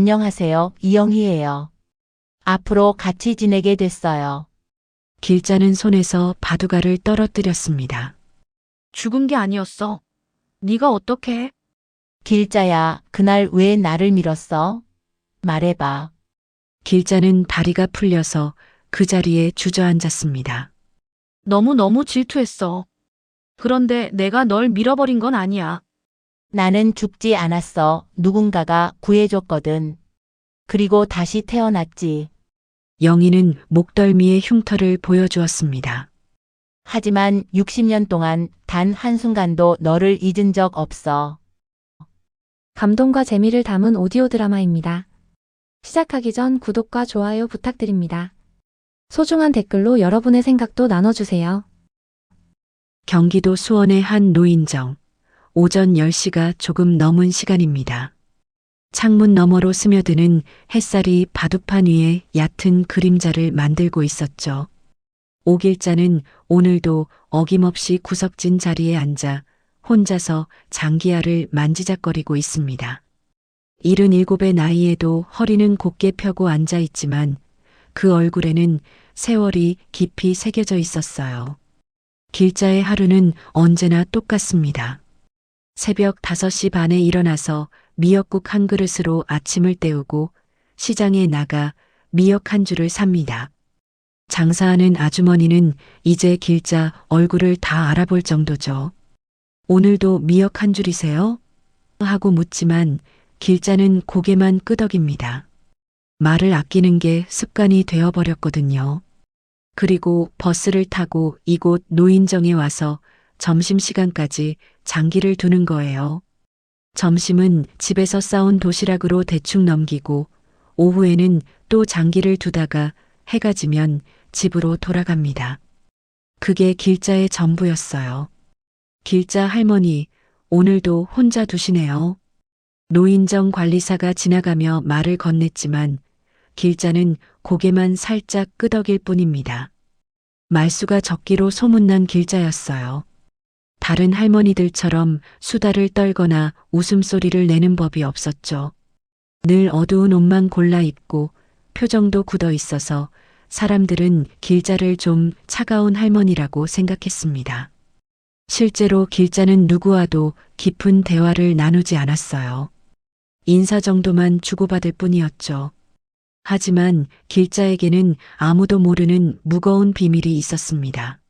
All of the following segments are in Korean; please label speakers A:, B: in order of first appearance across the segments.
A: 안녕하세요. 이영희예요. 앞으로 같이 지내게 됐어요.
B: 길자는 손에서 바둑알을 떨어뜨렸습니다.
C: 죽은 게 아니었어. 네가 어떻게 해?
A: 길자야, 그날 왜 나를 밀었어? 말해봐.
B: 길자는 다리가 풀려서 그 자리에 주저앉았습니다.
C: 너무너무 질투했어. 그런데 내가 널 밀어버린 건 아니야.
A: 나는 죽지 않았어. 누군가가 구해줬거든. 그리고 다시 태어났지.
B: 영희는 목덜미의 흉터를 보여주었습니다.
A: 하지만 60년 동안 단 한순간도 너를 잊은 적 없어.
D: 감동과 재미를 담은 오디오 드라마입니다. 시작하기 전 구독과 좋아요 부탁드립니다. 소중한 댓글로 여러분의 생각도 나눠주세요.
B: 경기도 수원의 한 노인정. 오전 10시가 조금 넘은 시간입니다. 창문 너머로 스며드는 햇살이 바둑판 위에 얕은 그림자를 만들고 있었죠. 오길자는 오늘도 어김없이 구석진 자리에 앉아 혼자서 장기야를 만지작거리고 있습니다. 77의 나이에도 허리는 곧게 펴고 앉아 있지만 그 얼굴에는 세월이 깊이 새겨져 있었어요. 길자의 하루는 언제나 똑같습니다. 새벽 5시 반에 일어나서 미역국 한 그릇으로 아침을 때우고 시장에 나가 미역 한 줄을 삽니다. 장사하는 아주머니는 이제 길자 얼굴을 다 알아볼 정도죠. 오늘도 미역 한 줄이세요? 하고 묻지만 길자는 고개만 끄덕입니다. 말을 아끼는 게 습관이 되어버렸거든요. 그리고 버스를 타고 이곳 노인정에 와서 점심시간까지 장기를 두는 거예요. 점심은 집에서 싸온 도시락으로 대충 넘기고 오후에는 또 장기를 두다가 해가 지면 집으로 돌아갑니다. 그게 길자의 전부였어요. 길자 할머니, 오늘도 혼자 두시네요. 노인정 관리사가 지나가며 말을 건넸지만 길자는 고개만 살짝 끄덕일 뿐입니다. 말수가 적기로 소문난 길자였어요. 다른 할머니들처럼 수다를 떨거나 웃음소리를 내는 법이 없었죠. 늘 어두운 옷만 골라 입고 표정도 굳어 있어서 사람들은 길자를 좀 차가운 할머니라고 생각했습니다. 실제로 길자는 누구와도 깊은 대화를 나누지 않았어요. 인사 정도만 주고받을 뿐이었죠. 하지만 길자에게는 아무도 모르는 무거운 비밀이 있었습니다.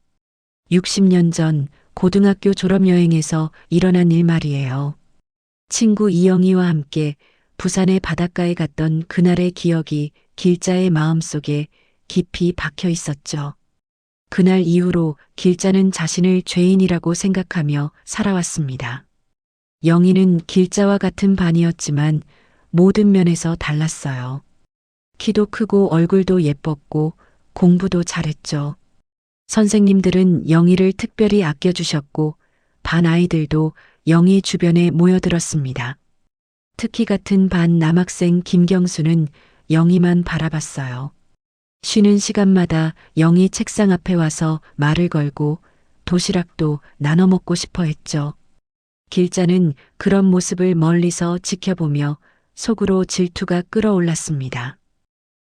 B: 60년 전 고등학교 졸업여행에서 일어난 일 말이에요. 친구 이영희와 함께 부산의 바닷가에 갔던 그날의 기억이 길자의 마음속에 깊이 박혀 있었죠. 그날 이후로 길자는 자신을 죄인이라고 생각하며 살아왔습니다. 영희는 길자와 같은 반이었지만 모든 면에서 달랐어요. 키도 크고 얼굴도 예뻤고 공부도 잘했죠. 선생님들은 영희를 특별히 아껴주셨고 반 아이들도 영희 주변에 모여들었습니다. 특히 같은 반 남학생 김경수는 영희만 바라봤어요. 쉬는 시간마다 영희 책상 앞에 와서 말을 걸고 도시락도 나눠 먹고 싶어 했죠. 길자는 그런 모습을 멀리서 지켜보며 속으로 질투가 끌어올랐습니다.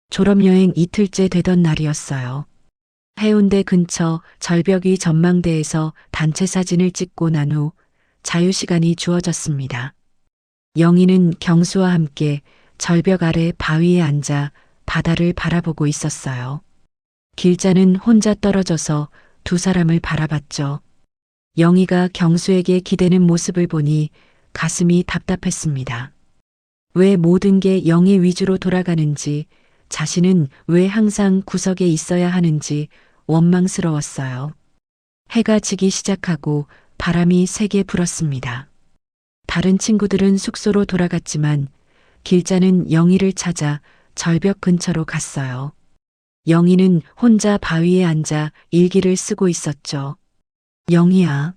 B: 졸업여행 이틀째 되던 날이었어요. 해운대 근처 절벽 위 전망대에서 단체 사진을 찍고 난 후 자유시간이 주어졌습니다. 영희는 경수와 함께 절벽 아래 바위에 앉아 바다를 바라보고 있었어요. 길자는 혼자 떨어져서 두 사람을 바라봤죠. 영희가 경수에게 기대는 모습을 보니 가슴이 답답했습니다. 왜 모든 게 영희 위주로 돌아가는지, 자신은 왜 항상 구석에 있어야 하는지 원망스러웠어요. 해가 지기 시작하고 바람이 세게 불었습니다. 다른 친구들은 숙소로 돌아갔지만 길자는 영희를 찾아 절벽 근처로 갔어요. 영희는 혼자 바위에 앉아 일기를 쓰고 있었죠. 영희야.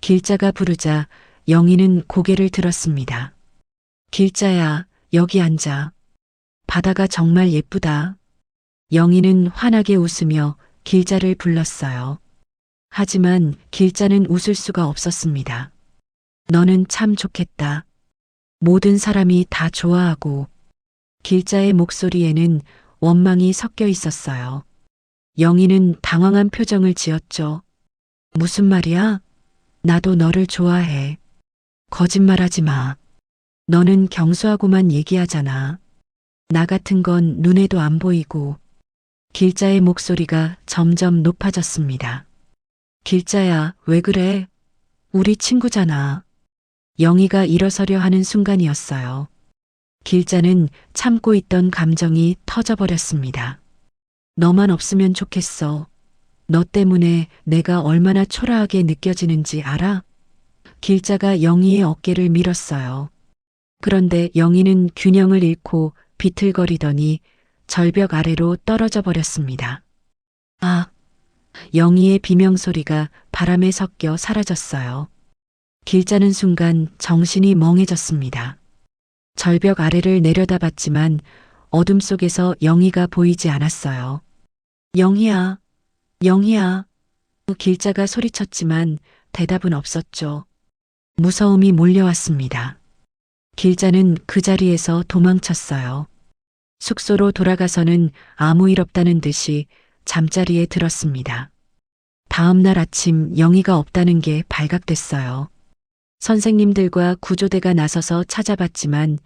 B: 길자가 부르자 영희는 고개를 들었습니다. 길자야, 여기 앉아. 바다가 정말 예쁘다. 영희는 환하게 웃으며 길자를 불렀어요. 하지만 길자는 웃을 수가 없었습니다. 너는 참 좋겠다. 모든 사람이 다 좋아하고 길자의 목소리에는 원망이 섞여 있었어요. 영희는 당황한 표정을 지었죠. 무슨 말이야? 나도 너를 좋아해. 거짓말하지 마. 너는 경수하고만 얘기하잖아. 나 같은 건 눈에도 안 보이고. 길자의 목소리가 점점 높아졌습니다. 길자야, 왜 그래? 우리 친구잖아. 영희가 일어서려 하는 순간이었어요. 길자는 참고 있던 감정이 터져버렸습니다. 너만 없으면 좋겠어. 너 때문에 내가 얼마나 초라하게 느껴지는지 알아? 길자가 영희의 어깨를 밀었어요. 그런데 영희는 균형을 잃고 비틀거리더니 절벽 아래로 떨어져 버렸습니다. 아! 영희의 비명소리가 바람에 섞여 사라졌어요. 길자는 순간 정신이 멍해졌습니다. 절벽 아래를 내려다봤지만 어둠 속에서 영희가 보이지 않았어요. 영희야, 영희야. 길자가 소리쳤지만 대답은 없었죠. 무서움이 몰려왔습니다. 길자는 그 자리에서 도망쳤어요. 숙소로 돌아가서는 아무 일 없다는 듯이 잠자리에 들었습니다. 다음 날 아침 영희가 없다는 게 발각됐어요. 선생님들과 구조대가 나서서 찾아봤지만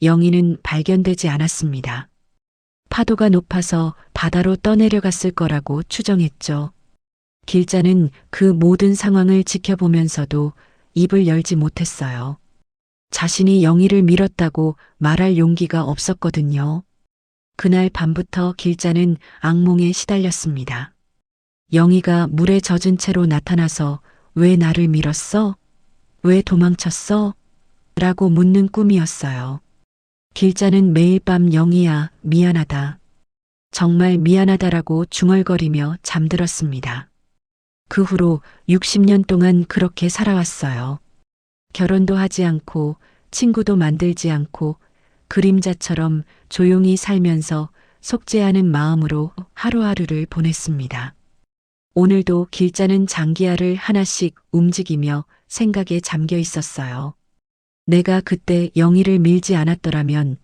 B: 영희는 발견되지 않았습니다. 파도가 높아서 바다로 떠내려갔을 거라고 추정했죠. 길자는 그 모든 상황을 지켜보면서도 입을 열지 못했어요. 자신이 영희를 밀었다고 말할 용기가 없었거든요. 그날 밤부터 길자는 악몽에 시달렸습니다. 영희가 물에 젖은 채로 나타나서 왜 나를 밀었어? 왜 도망쳤어? 라고 묻는 꿈이었어요. 길자는 매일 밤 영희야, 미안하다. 정말 미안하다라고 중얼거리며 잠들었습니다. 그 후로 60년 동안 그렇게 살아왔어요. 결혼도 하지 않고 친구도 만들지 않고 그림자처럼 조용히 살면서 속죄하는 마음으로 하루하루를 보냈습니다. 오늘도 길자는 장기하를 하나씩 움직이며 생각에 잠겨 있었어요. 내가 그때 영희를 밀지 않았더라면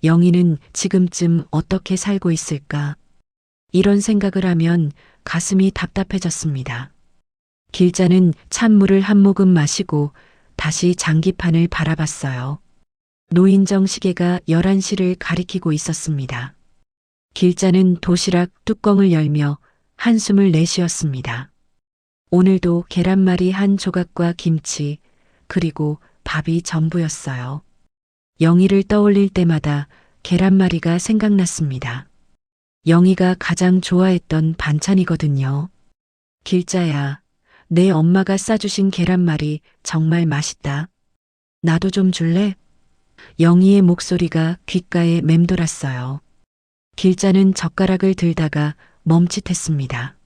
B: 영희는 지금쯤 어떻게 살고 있을까? 이런 생각을 하면 가슴이 답답해졌습니다. 길자는 찬물을 한 모금 마시고 다시 장기판을 바라봤어요. 노인정 시계가 11시를 가리키고 있었습니다. 길자는 도시락 뚜껑을 열며 한숨을 내쉬었습니다. 오늘도 계란말이 한 조각과 김치, 그리고 밥이 전부였어요. 영희를 떠올릴 때마다 계란말이가 생각났습니다. 영희가 가장 좋아했던 반찬이거든요. 길자야, 내 엄마가 싸주신 계란말이 정말 맛있다. 나도 좀 줄래? 영희의 목소리가 귓가에 맴돌았어요. 길자는 젓가락을 들다가 멈칫했습니다.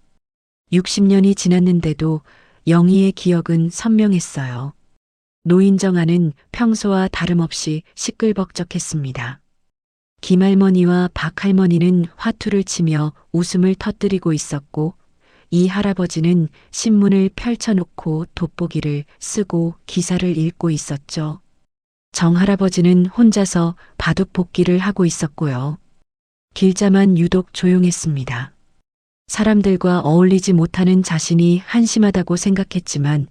B: 60년이 지났는데도 영희의 기억은 선명했어요. 노인정 안은 평소와 다름없이 시끌벅적했습니다. 김할머니와 박할머니는 화투를 치며 웃음을 터뜨리고 있었고 이 할아버지는 신문을 펼쳐놓고 돋보기를 쓰고 기사를 읽고 있었죠. 정할아버지는 혼자서 바둑 복기를 하고 있었고요. 길자만 유독 조용했습니다. 사람들과 어울리지 못하는 자신이 한심하다고 생각했지만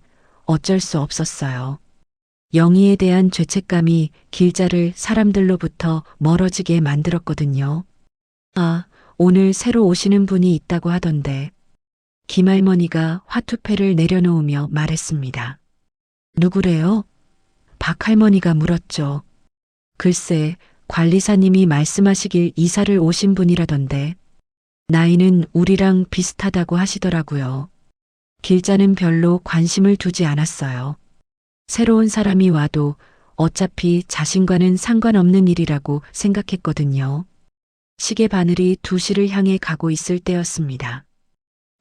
B: 어쩔 수 없었어요. 영희에 대한 죄책감이 길자를 사람들로부터 멀어지게 만들었거든요. 아, 오늘 새로 오시는 분이 있다고 하던데. 김할머니가 화투패를 내려놓으며 말했습니다. 누구래요? 박할머니가 물었죠. 글쎄, 관리사님이 말씀하시길 이사를 오신 분이라던데. 나이는 우리랑 비슷하다고 하시더라고요. 길자는 별로 관심을 두지 않았어요. 새로운 사람이 와도 어차피 자신과는 상관없는 일이라고 생각했거든요. 시계 바늘이 2시를 향해 가고 있을 때였습니다.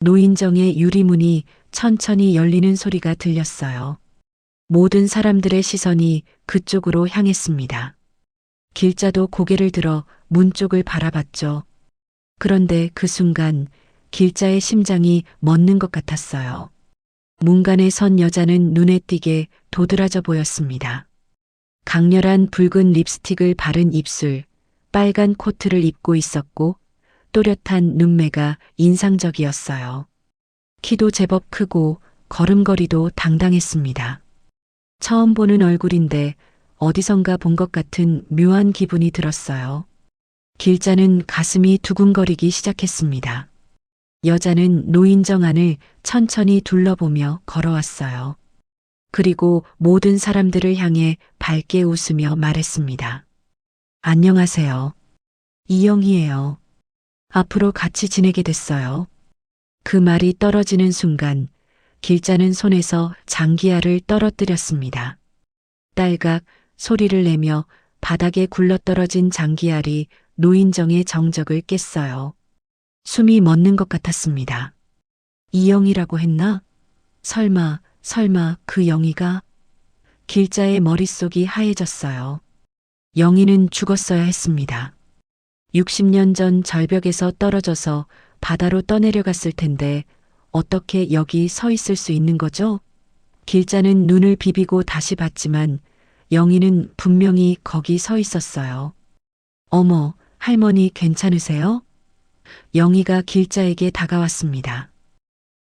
B: 노인정의 유리문이 천천히 열리는 소리가 들렸어요. 모든 사람들의 시선이 그쪽으로 향했습니다. 길자도 고개를 들어 문 쪽을 바라봤죠. 그런데 그 순간 길자의 심장이 멎는 것 같았어요. 문간에 선 여자는 눈에 띄게 도드라져 보였습니다. 강렬한 붉은 립스틱을 바른 입술, 빨간 코트를 입고 있었고 또렷한 눈매가 인상적이었어요. 키도 제법 크고 걸음걸이도 당당했습니다. 처음 보는 얼굴인데 어디선가 본 것 같은 묘한 기분이 들었어요. 길자는 가슴이 두근거리기 시작했습니다. 여자는 노인정 안을 천천히 둘러보며 걸어왔어요. 그리고 모든 사람들을 향해 밝게 웃으며 말했습니다. 안녕하세요. 이영희예요. 앞으로 같이 지내게 됐어요. 그 말이 떨어지는 순간 길자는 손에서 장기알을 떨어뜨렸습니다. 딸각 소리를 내며 바닥에 굴러떨어진 장기알이 노인정의 정적을 깼어요. 숨이 멎는 것 같았습니다. 이영이라고 했나? 설마 그 영희가? 길자의 머릿속이 하얘졌어요. 영희는 죽었어야 했습니다. 60년 전 절벽에서 떨어져서 바다로 떠내려갔을 텐데 어떻게 여기 서 있을 수 있는 거죠? 길자는 눈을 비비고 다시 봤지만 영희는 분명히 거기 서 있었어요. 어머, 할머니 괜찮으세요? 영희가 길자에게 다가왔습니다.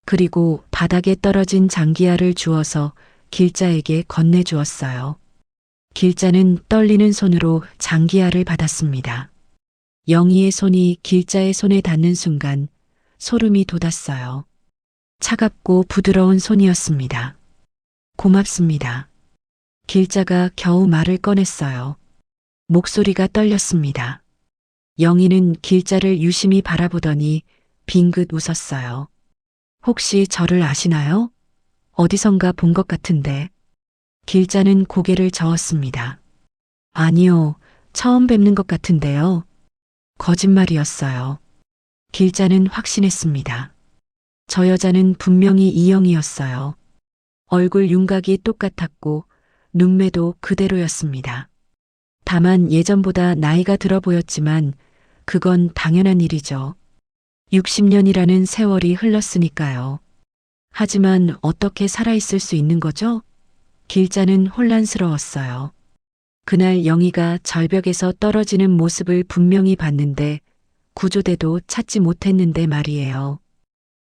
B: 그리고 바닥에 떨어진 장기알을 주워서 길자에게 건네주었어요. 길자는 떨리는 손으로 장기알을 받았습니다. 영희의 손이 길자의 손에 닿는 순간 소름이 돋았어요. 차갑고 부드러운 손이었습니다. 고맙습니다. 길자가 겨우 말을 꺼냈어요. 목소리가 떨렸습니다. 영희는 길자를 유심히 바라보더니 빙긋 웃었어요. 혹시 저를 아시나요? 어디선가 본 것 같은데. 길자는 고개를 저었습니다. 아니요, 처음 뵙는 것 같은데요. 거짓말이었어요. 길자는 확신했습니다. 저 여자는 분명히 이영이었어요. 얼굴 윤곽이 똑같았고 눈매도 그대로였습니다. 다만 예전보다 나이가 들어 보였지만 그건 당연한 일이죠. 60년이라는 세월이 흘렀으니까요. 하지만 어떻게 살아있을 수 있는 거죠? 길자는 혼란스러웠어요. 그날 영희가 절벽에서 떨어지는 모습을 분명히 봤는데 구조대도 찾지 못했는데 말이에요.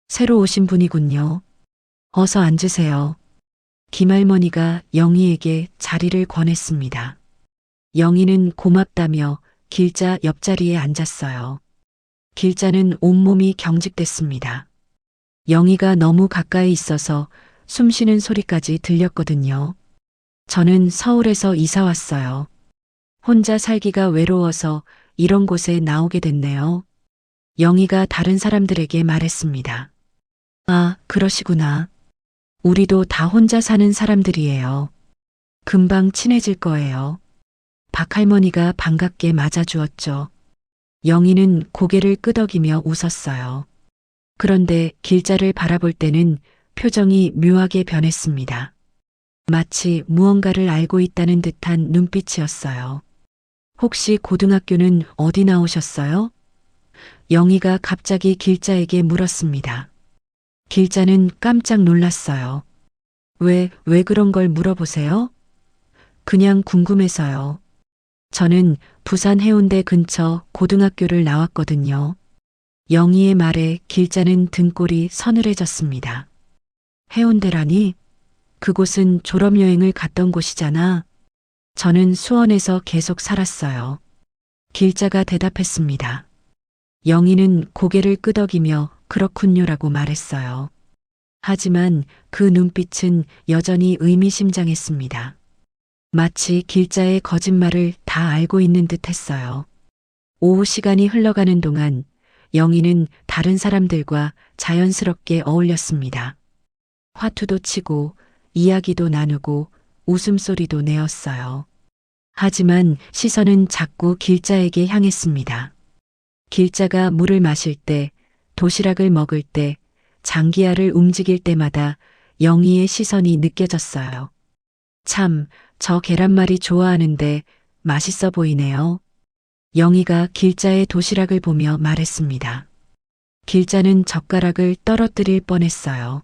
B: 새로 오신 분이군요. 어서 앉으세요. 김할머니가 영희에게 자리를 권했습니다. 영희는 고맙다며 길자 옆자리에 앉았어요. 길자는 온몸이 경직됐습니다. 영희가 너무 가까이 있어서 숨 쉬는 소리까지 들렸거든요. 저는 서울에서 이사 왔어요. 혼자 살기가 외로워서 이런 곳에 나오게 됐네요. 영희가 다른 사람들에게 말했습니다. 아, 그러시구나. 우리도 다 혼자 사는 사람들이에요. 금방 친해질 거예요. 박할머니가 반갑게 맞아주었죠. 영희는 고개를 끄덕이며 웃었어요. 그런데 길자를 바라볼 때는 표정이 묘하게 변했습니다. 마치 무언가를 알고 있다는 듯한 눈빛이었어요. 혹시 고등학교는 어디 나오셨어요? 영희가 갑자기 길자에게 물었습니다. 길자는 깜짝 놀랐어요. 왜 그런 걸 물어보세요? 그냥 궁금해서요. 저는 부산 해운대 근처 고등학교를 나왔거든요. 영희의 말에 길자는 등골이 서늘해졌습니다. 해운대라니? 그곳은 졸업여행을 갔던 곳이잖아. 저는 수원에서 계속 살았어요. 길자가 대답했습니다. 영희는 고개를 끄덕이며 그렇군요라고 말했어요. 하지만 그 눈빛은 여전히 의미심장했습니다. 마치 길자의 거짓말을 다 알고 있는 듯 했어요. 오후 시간이 흘러가는 동안 영희는 다른 사람들과 자연스럽게 어울렸습니다. 화투도 치고 이야기도 나누고 웃음소리도 내었어요. 하지만 시선은 자꾸 길자에게 향했습니다. 길자가 물을 마실 때, 도시락을 먹을 때, 장기야를 움직일 때마다 영희의 시선이 느껴졌어요. 참, 저 계란말이 좋아하는데 맛있어 보이네요. 영희가 길자의 도시락을 보며 말했습니다. 길자는 젓가락을 떨어뜨릴 뻔했어요.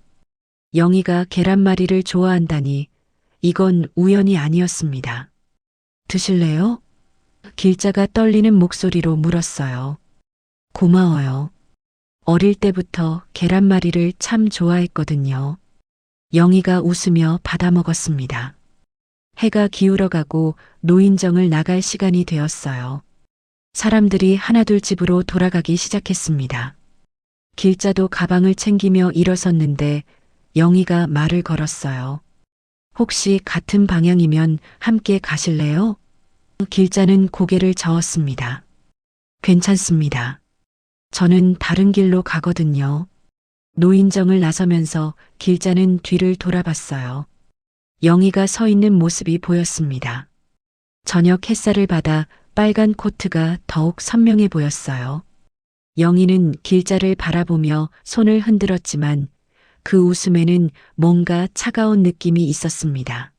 B: 영희가 계란말이를 좋아한다니 이건 우연이 아니었습니다. 드실래요? 길자가 떨리는 목소리로 물었어요. 고마워요. 어릴 때부터 계란말이를 참 좋아했거든요. 영희가 웃으며 받아먹었습니다. 해가 기울어가고 노인정을 나갈 시간이 되었어요. 사람들이 하나둘 집으로 돌아가기 시작했습니다. 길자도 가방을 챙기며 일어섰는데 영희가 말을 걸었어요. 혹시 같은 방향이면 함께 가실래요? 길자는 고개를 저었습니다. 괜찮습니다. 저는 다른 길로 가거든요. 노인정을 나서면서 길자는 뒤를 돌아봤어요. 영희가 서 있는 모습이 보였습니다. 저녁 햇살을 받아 빨간 코트가 더욱 선명해 보였어요. 영희는 길자를 바라보며 손을 흔들었지만 그 웃음에는 뭔가 차가운 느낌이 있었습니다.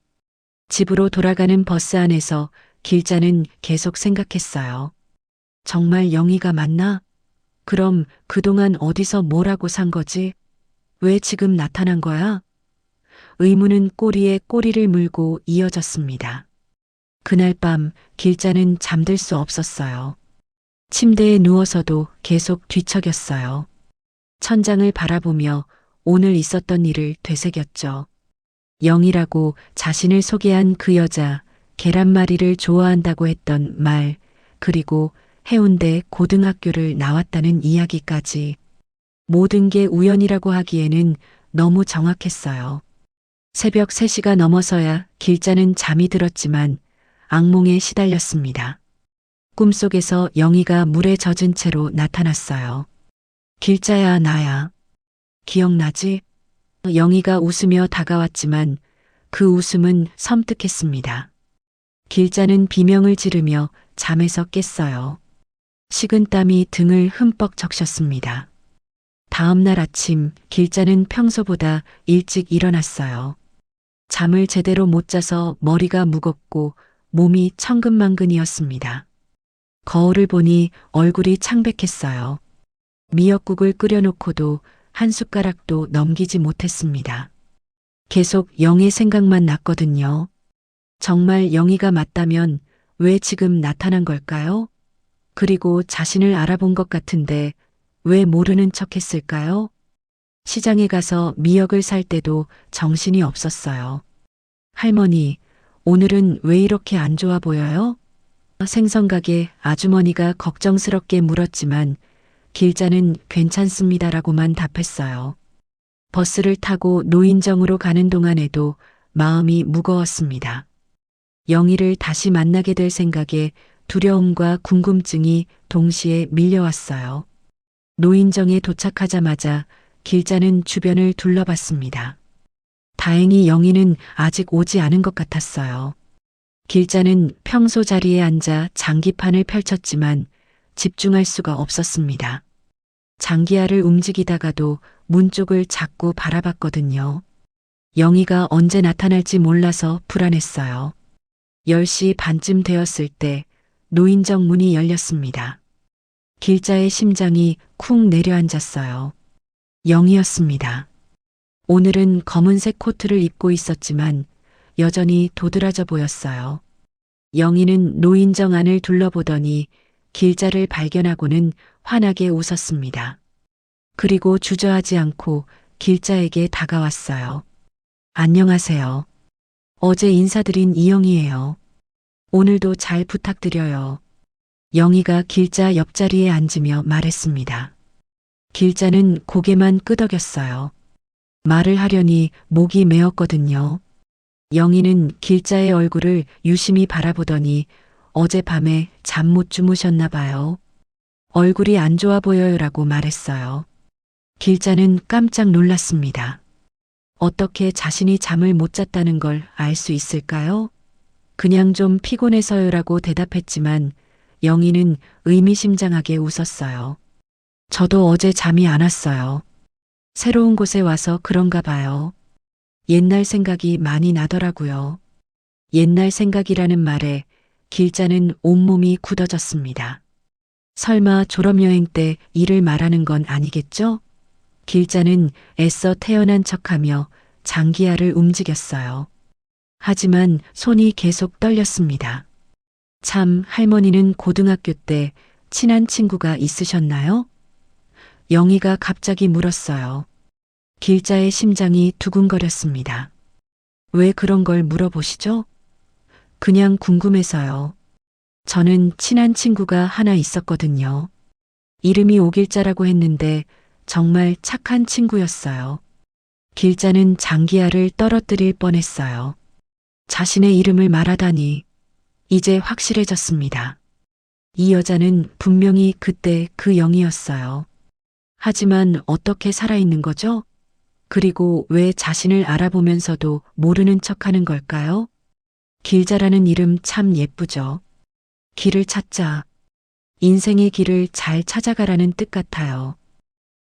B: 집으로 돌아가는 버스 안에서 길자는 계속 생각했어요. 정말 영희가 맞나? 그럼 그동안 어디서 뭐라고 산 거지? 왜 지금 나타난 거야? 의문은 꼬리에 꼬리를 물고 이어졌습니다. 그날 밤 길자는 잠들 수 없었어요. 침대에 누워서도 계속 뒤척였어요. 천장을 바라보며 오늘 있었던 일을 되새겼죠. 영희라고 자신을 소개한 그 여자, 계란말이를 좋아한다고 했던 말, 그리고 해운대 고등학교를 나왔다는 이야기까지. 모든 게 우연이라고 하기에는 너무 정확했어요. 새벽 3시가 넘어서야 길자는 잠이 들었지만 악몽에 시달렸습니다. 꿈속에서 영희가 물에 젖은 채로 나타났어요. 길자야, 나야. 기억나지? 영희가 웃으며 다가왔지만 그 웃음은 섬뜩했습니다. 길자는 비명을 지르며 잠에서 깼어요. 식은땀이 등을 흠뻑 적셨습니다. 다음 날 아침 길자는 평소보다 일찍 일어났어요. 잠을 제대로 못 자서 머리가 무겁고 몸이 천근만근이었습니다. 거울을 보니 얼굴이 창백했어요. 미역국을 끓여놓고도 한 숟가락도 넘기지 못했습니다. 계속 영희 생각만 났거든요. 정말 영희가 맞다면 왜 지금 나타난 걸까요? 그리고 자신을 알아본 것 같은데 왜 모르는 척 했을까요? 시장에 가서 미역을 살 때도 정신이 없었어요. 할머니, 오늘은 왜 이렇게 안 좋아 보여요? 생선가게 아주머니가 걱정스럽게 물었지만 길자는 괜찮습니다라고만 답했어요. 버스를 타고 노인정으로 가는 동안에도 마음이 무거웠습니다. 영희를 다시 만나게 될 생각에 두려움과 궁금증이 동시에 밀려왔어요. 노인정에 도착하자마자 길자는 주변을 둘러봤습니다. 다행히 영희는 아직 오지 않은 것 같았어요. 길자는 평소 자리에 앉아 장기판을 펼쳤지만 집중할 수가 없었습니다. 장기하를 움직이다가도 문 쪽을 자꾸 바라봤거든요. 영희가 언제 나타날지 몰라서 불안했어요. 10시 반쯤 되었을 때 노인정 문이 열렸습니다. 길자의 심장이 쿵 내려앉았어요. 영희였습니다. 오늘은 검은색 코트를 입고 있었지만 여전히 도드라져 보였어요. 영희는 노인정 안을 둘러보더니 길자를 발견하고는 환하게 웃었습니다. 그리고 주저하지 않고 길자에게 다가왔어요. 안녕하세요. 어제 인사드린 이영희예요. 오늘도 잘 부탁드려요. 영희가 길자 옆자리에 앉으며 말했습니다. 길자는 고개만 끄덕였어요. 말을 하려니 목이 메었거든요. 영희는 길자의 얼굴을 유심히 바라보더니 어젯밤에 잠 못 주무셨나 봐요. 얼굴이 안 좋아 보여요라고 말했어요. 길자는 깜짝 놀랐습니다. 어떻게 자신이 잠을 못 잤다는 걸 알 수 있을까요? 그냥 좀 피곤해서요라고 대답했지만 영희는 의미심장하게 웃었어요. 저도 어제 잠이 안 왔어요. 새로운 곳에 와서 그런가 봐요. 옛날 생각이 많이 나더라고요. 옛날 생각이라는 말에 길자는 온몸이 굳어졌습니다. 설마 졸업여행 때 일을 말하는 건 아니겠죠? 길자는 애써 태어난 척하며 장기하를 움직였어요. 하지만 손이 계속 떨렸습니다. 참, 할머니는 고등학교 때 친한 친구가 있으셨나요? 영희가 갑자기 물었어요. 길자의 심장이 두근거렸습니다. 왜 그런 걸 물어보시죠? 그냥 궁금해서요. 저는 친한 친구가 하나 있었거든요. 이름이 오길자라고 했는데 정말 착한 친구였어요. 길자는 장기하를 떨어뜨릴 뻔했어요. 자신의 이름을 말하다니 이제 확실해졌습니다. 이 여자는 분명히 그때 그 영이었어요. 하지만 어떻게 살아있는 거죠? 그리고 왜 자신을 알아보면서도 모르는 척하는 걸까요? 길자라는 이름 참 예쁘죠. 길을 찾자. 인생의 길을 잘 찾아가라는 뜻 같아요.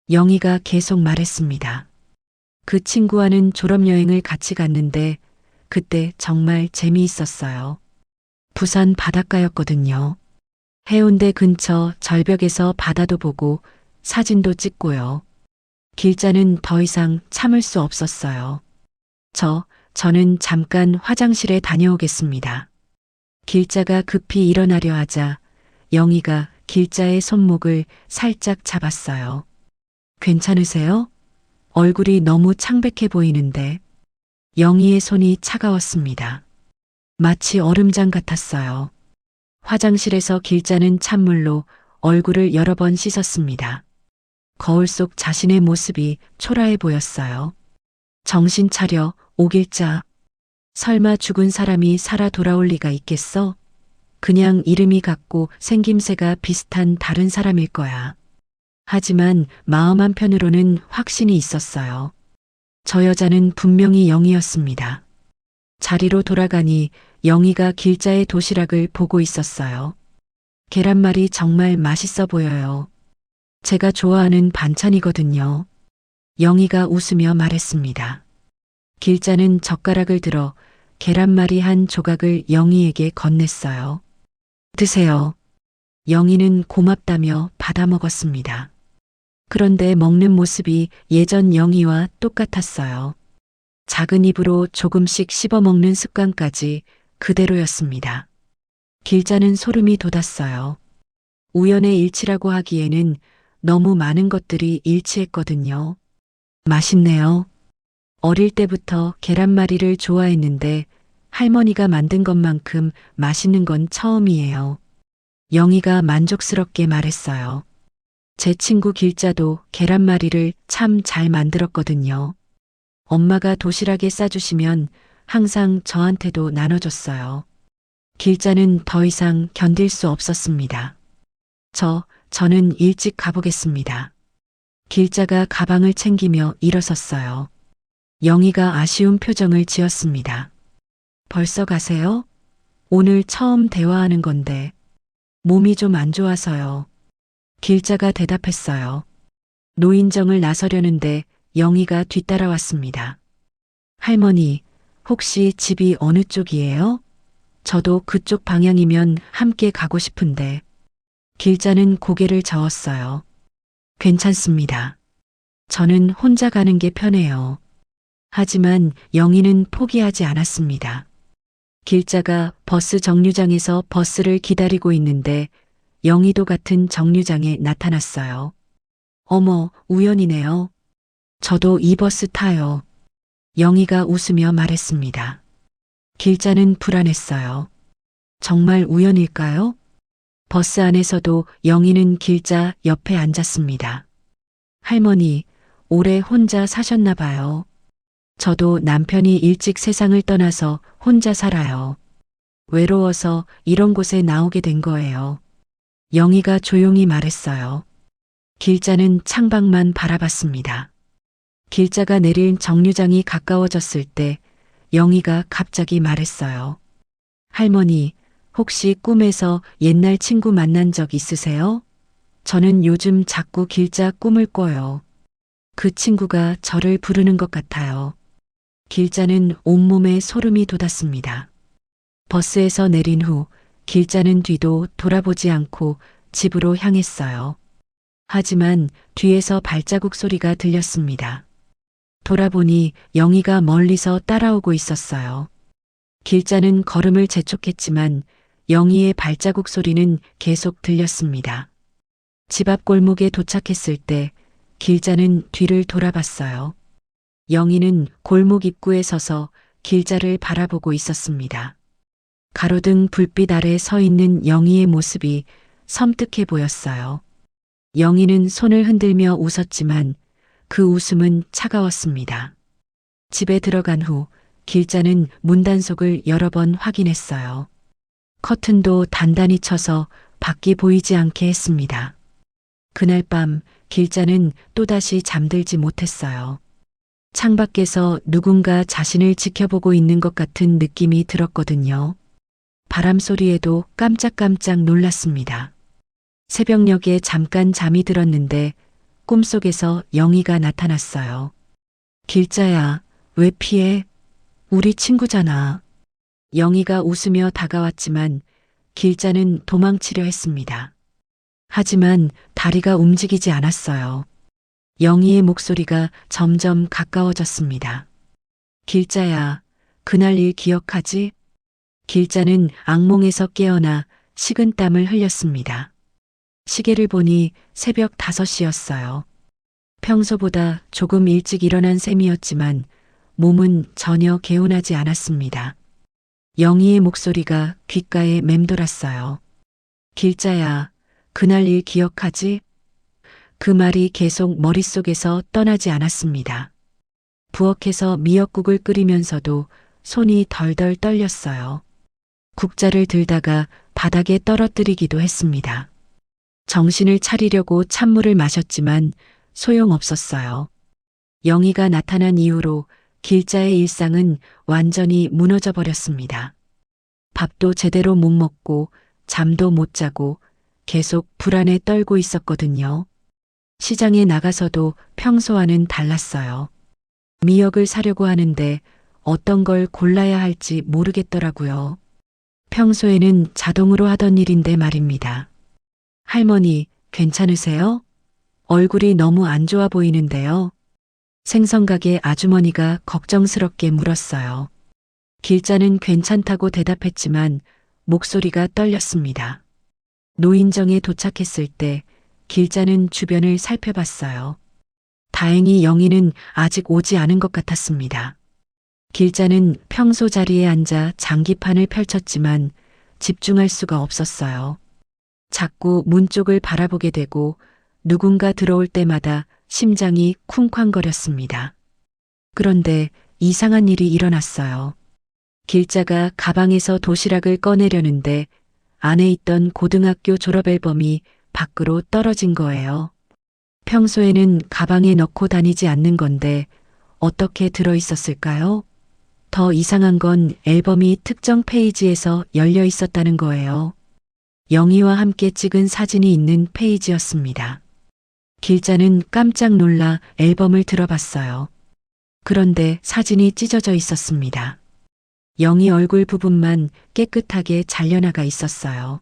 B: 영희가 계속 말했습니다. 그 친구와는 졸업여행을 같이 갔는데 그때 정말 재미있었어요. 부산 바닷가였거든요. 해운대 근처 절벽에서 바다도 보고 사진도 찍고요. 길자는 더 이상 참을 수 없었어요. 저는 잠깐 화장실에 다녀오겠습니다. 길자가 급히 일어나려 하자 영희가 길자의 손목을 살짝 잡았어요. 괜찮으세요? 얼굴이 너무 창백해 보이는데. 영희의 손이 차가웠습니다. 마치 얼음장 같았어요. 화장실에서 길자는 찬물로 얼굴을 여러 번 씻었습니다. 거울 속 자신의 모습이 초라해 보였어요. 정신 차려, 오길자. 설마 죽은 사람이 살아 돌아올 리가 있겠어? 그냥 이름이 같고 생김새가 비슷한 다른 사람일 거야. 하지만 마음 한편으로는 확신이 있었어요. 저 여자는 분명히 영희였습니다. 자리로 돌아가니 영희가 길자의 도시락을 보고 있었어요. 계란말이 정말 맛있어 보여요. 제가 좋아하는 반찬이거든요. 영희가 웃으며 말했습니다. 길자는 젓가락을 들어 계란말이 한 조각을 영희에게 건넸어요. 드세요. 영희는 고맙다며 받아먹었습니다. 그런데 먹는 모습이 예전 영희와 똑같았어요. 작은 입으로 조금씩 씹어 먹는 습관까지 그대로였습니다. 길자는 소름이 돋았어요. 우연의 일치라고 하기에는 너무 많은 것들이 일치했거든요. 맛있네요. 어릴 때부터 계란말이를 좋아했는데 할머니가 만든 것만큼 맛있는 건 처음이에요. 영희가 만족스럽게 말했어요. 제 친구 길자도 계란말이를 참 잘 만들었거든요. 엄마가 도시락에 싸주시면 항상 저한테도 나눠줬어요. 길자는 더 이상 견딜 수 없었습니다. 저는 일찍 가보겠습니다. 길자가 가방을 챙기며 일어섰어요. 영희가 아쉬운 표정을 지었습니다. 벌써 가세요? 오늘 처음 대화하는 건데 몸이 좀 안 좋아서요. 길자가 대답했어요. 노인정을 나서려는데 영희가 뒤따라왔습니다. 할머니, 혹시 집이 어느 쪽이에요? 저도 그쪽 방향이면 함께 가고 싶은데. 길자는 고개를 저었어요. 괜찮습니다. 저는 혼자 가는 게 편해요. 하지만 영희는 포기하지 않았습니다. 길자가 버스 정류장에서 버스를 기다리고 있는데 영희도 같은 정류장에 나타났어요. 어머, 우연이네요. 저도 이 버스 타요. 영희가 웃으며 말했습니다. 길자는 불안했어요. 정말 우연일까요? 버스 안에서도 영희는 길자 옆에 앉았습니다. 할머니, 오래 혼자 사셨나 봐요. 저도 남편이 일찍 세상을 떠나서 혼자 살아요. 외로워서 이런 곳에 나오게 된 거예요. 영희가 조용히 말했어요. 길자는 창밖만 바라봤습니다. 길자가 내린 정류장이 가까워졌을 때 영희가 갑자기 말했어요. 할머니, 혹시 꿈에서 옛날 친구 만난 적 있으세요? 저는 요즘 자꾸 길자 꿈을 꿔요. 그 친구가 저를 부르는 것 같아요. 길자는 온몸에 소름이 돋았습니다. 버스에서 내린 후 길자는 뒤도 돌아보지 않고 집으로 향했어요. 하지만 뒤에서 발자국 소리가 들렸습니다. 돌아보니 영희가 멀리서 따라오고 있었어요. 길자는 걸음을 재촉했지만 영희의 발자국 소리는 계속 들렸습니다. 집 앞 골목에 도착했을 때 길자는 뒤를 돌아봤어요. 영희는 골목 입구에 서서 길자를 바라보고 있었습니다. 가로등 불빛 아래 서 있는 영희의 모습이 섬뜩해 보였어요. 영희는 손을 흔들며 웃었지만 그 웃음은 차가웠습니다. 집에 들어간 후 길자는 문단속을 여러 번 확인했어요. 커튼도 단단히 쳐서 밖이 보이지 않게 했습니다. 그날 밤 길자는 또다시 잠들지 못했어요. 창밖에서 누군가 자신을 지켜보고 있는 것 같은 느낌이 들었거든요. 바람 소리에도 깜짝깜짝 놀랐습니다. 새벽녘에 잠깐 잠이 들었는데 꿈속에서 영희가 나타났어요. 길자야, 왜 피해? 우리 친구잖아. 영희가 웃으며 다가왔지만 길자는 도망치려 했습니다. 하지만 다리가 움직이지 않았어요. 영희의 목소리가 점점 가까워졌습니다. 길자야, 그날 일 기억하지? 길자는 악몽에서 깨어나 식은땀을 흘렸습니다. 시계를 보니 새벽 5시였어요. 평소보다 조금 일찍 일어난 셈이었지만 몸은 전혀 개운하지 않았습니다. 영희의 목소리가 귓가에 맴돌았어요. 길자야, 그날 일 기억하지? 그 말이 계속 머릿속에서 떠나지 않았습니다. 부엌에서 미역국을 끓이면서도 손이 덜덜 떨렸어요. 국자를 들다가 바닥에 떨어뜨리기도 했습니다. 정신을 차리려고 찬물을 마셨지만 소용없었어요. 영희가 나타난 이후로 길자의 일상은 완전히 무너져 버렸습니다. 밥도 제대로 못 먹고 잠도 못 자고 계속 불안에 떨고 있었거든요. 시장에 나가서도 평소와는 달랐어요. 미역을 사려고 하는데 어떤 걸 골라야 할지 모르겠더라고요. 평소에는 자동으로 하던 일인데 말입니다. 할머니, 괜찮으세요? 얼굴이 너무 안 좋아 보이는데요. 생선가게 아주머니가 걱정스럽게 물었어요. 길자는 괜찮다고 대답했지만 목소리가 떨렸습니다. 노인정에 도착했을 때 길자는 주변을 살펴봤어요. 다행히 영희는 아직 오지 않은 것 같았습니다. 길자는 평소 자리에 앉아 장기판을 펼쳤지만 집중할 수가 없었어요. 자꾸 문 쪽을 바라보게 되고 누군가 들어올 때마다 심장이 쿵쾅거렸습니다. 그런데 이상한 일이 일어났어요. 길자가 가방에서 도시락을 꺼내려는데 안에 있던 고등학교 졸업 앨범이 밖으로 떨어진 거예요. 평소에는 가방에 넣고 다니지 않는 건데 어떻게 들어 있었을까요? 더 이상한 건 앨범이 특정 페이지에서 열려 있었다는 거예요. 영희와 함께 찍은 사진이 있는 페이지였습니다. 길자는 깜짝 놀라 앨범을 들어봤어요. 그런데 사진이 찢어져 있었습니다. 영희 얼굴 부분만 깨끗하게 잘려나가 있었어요.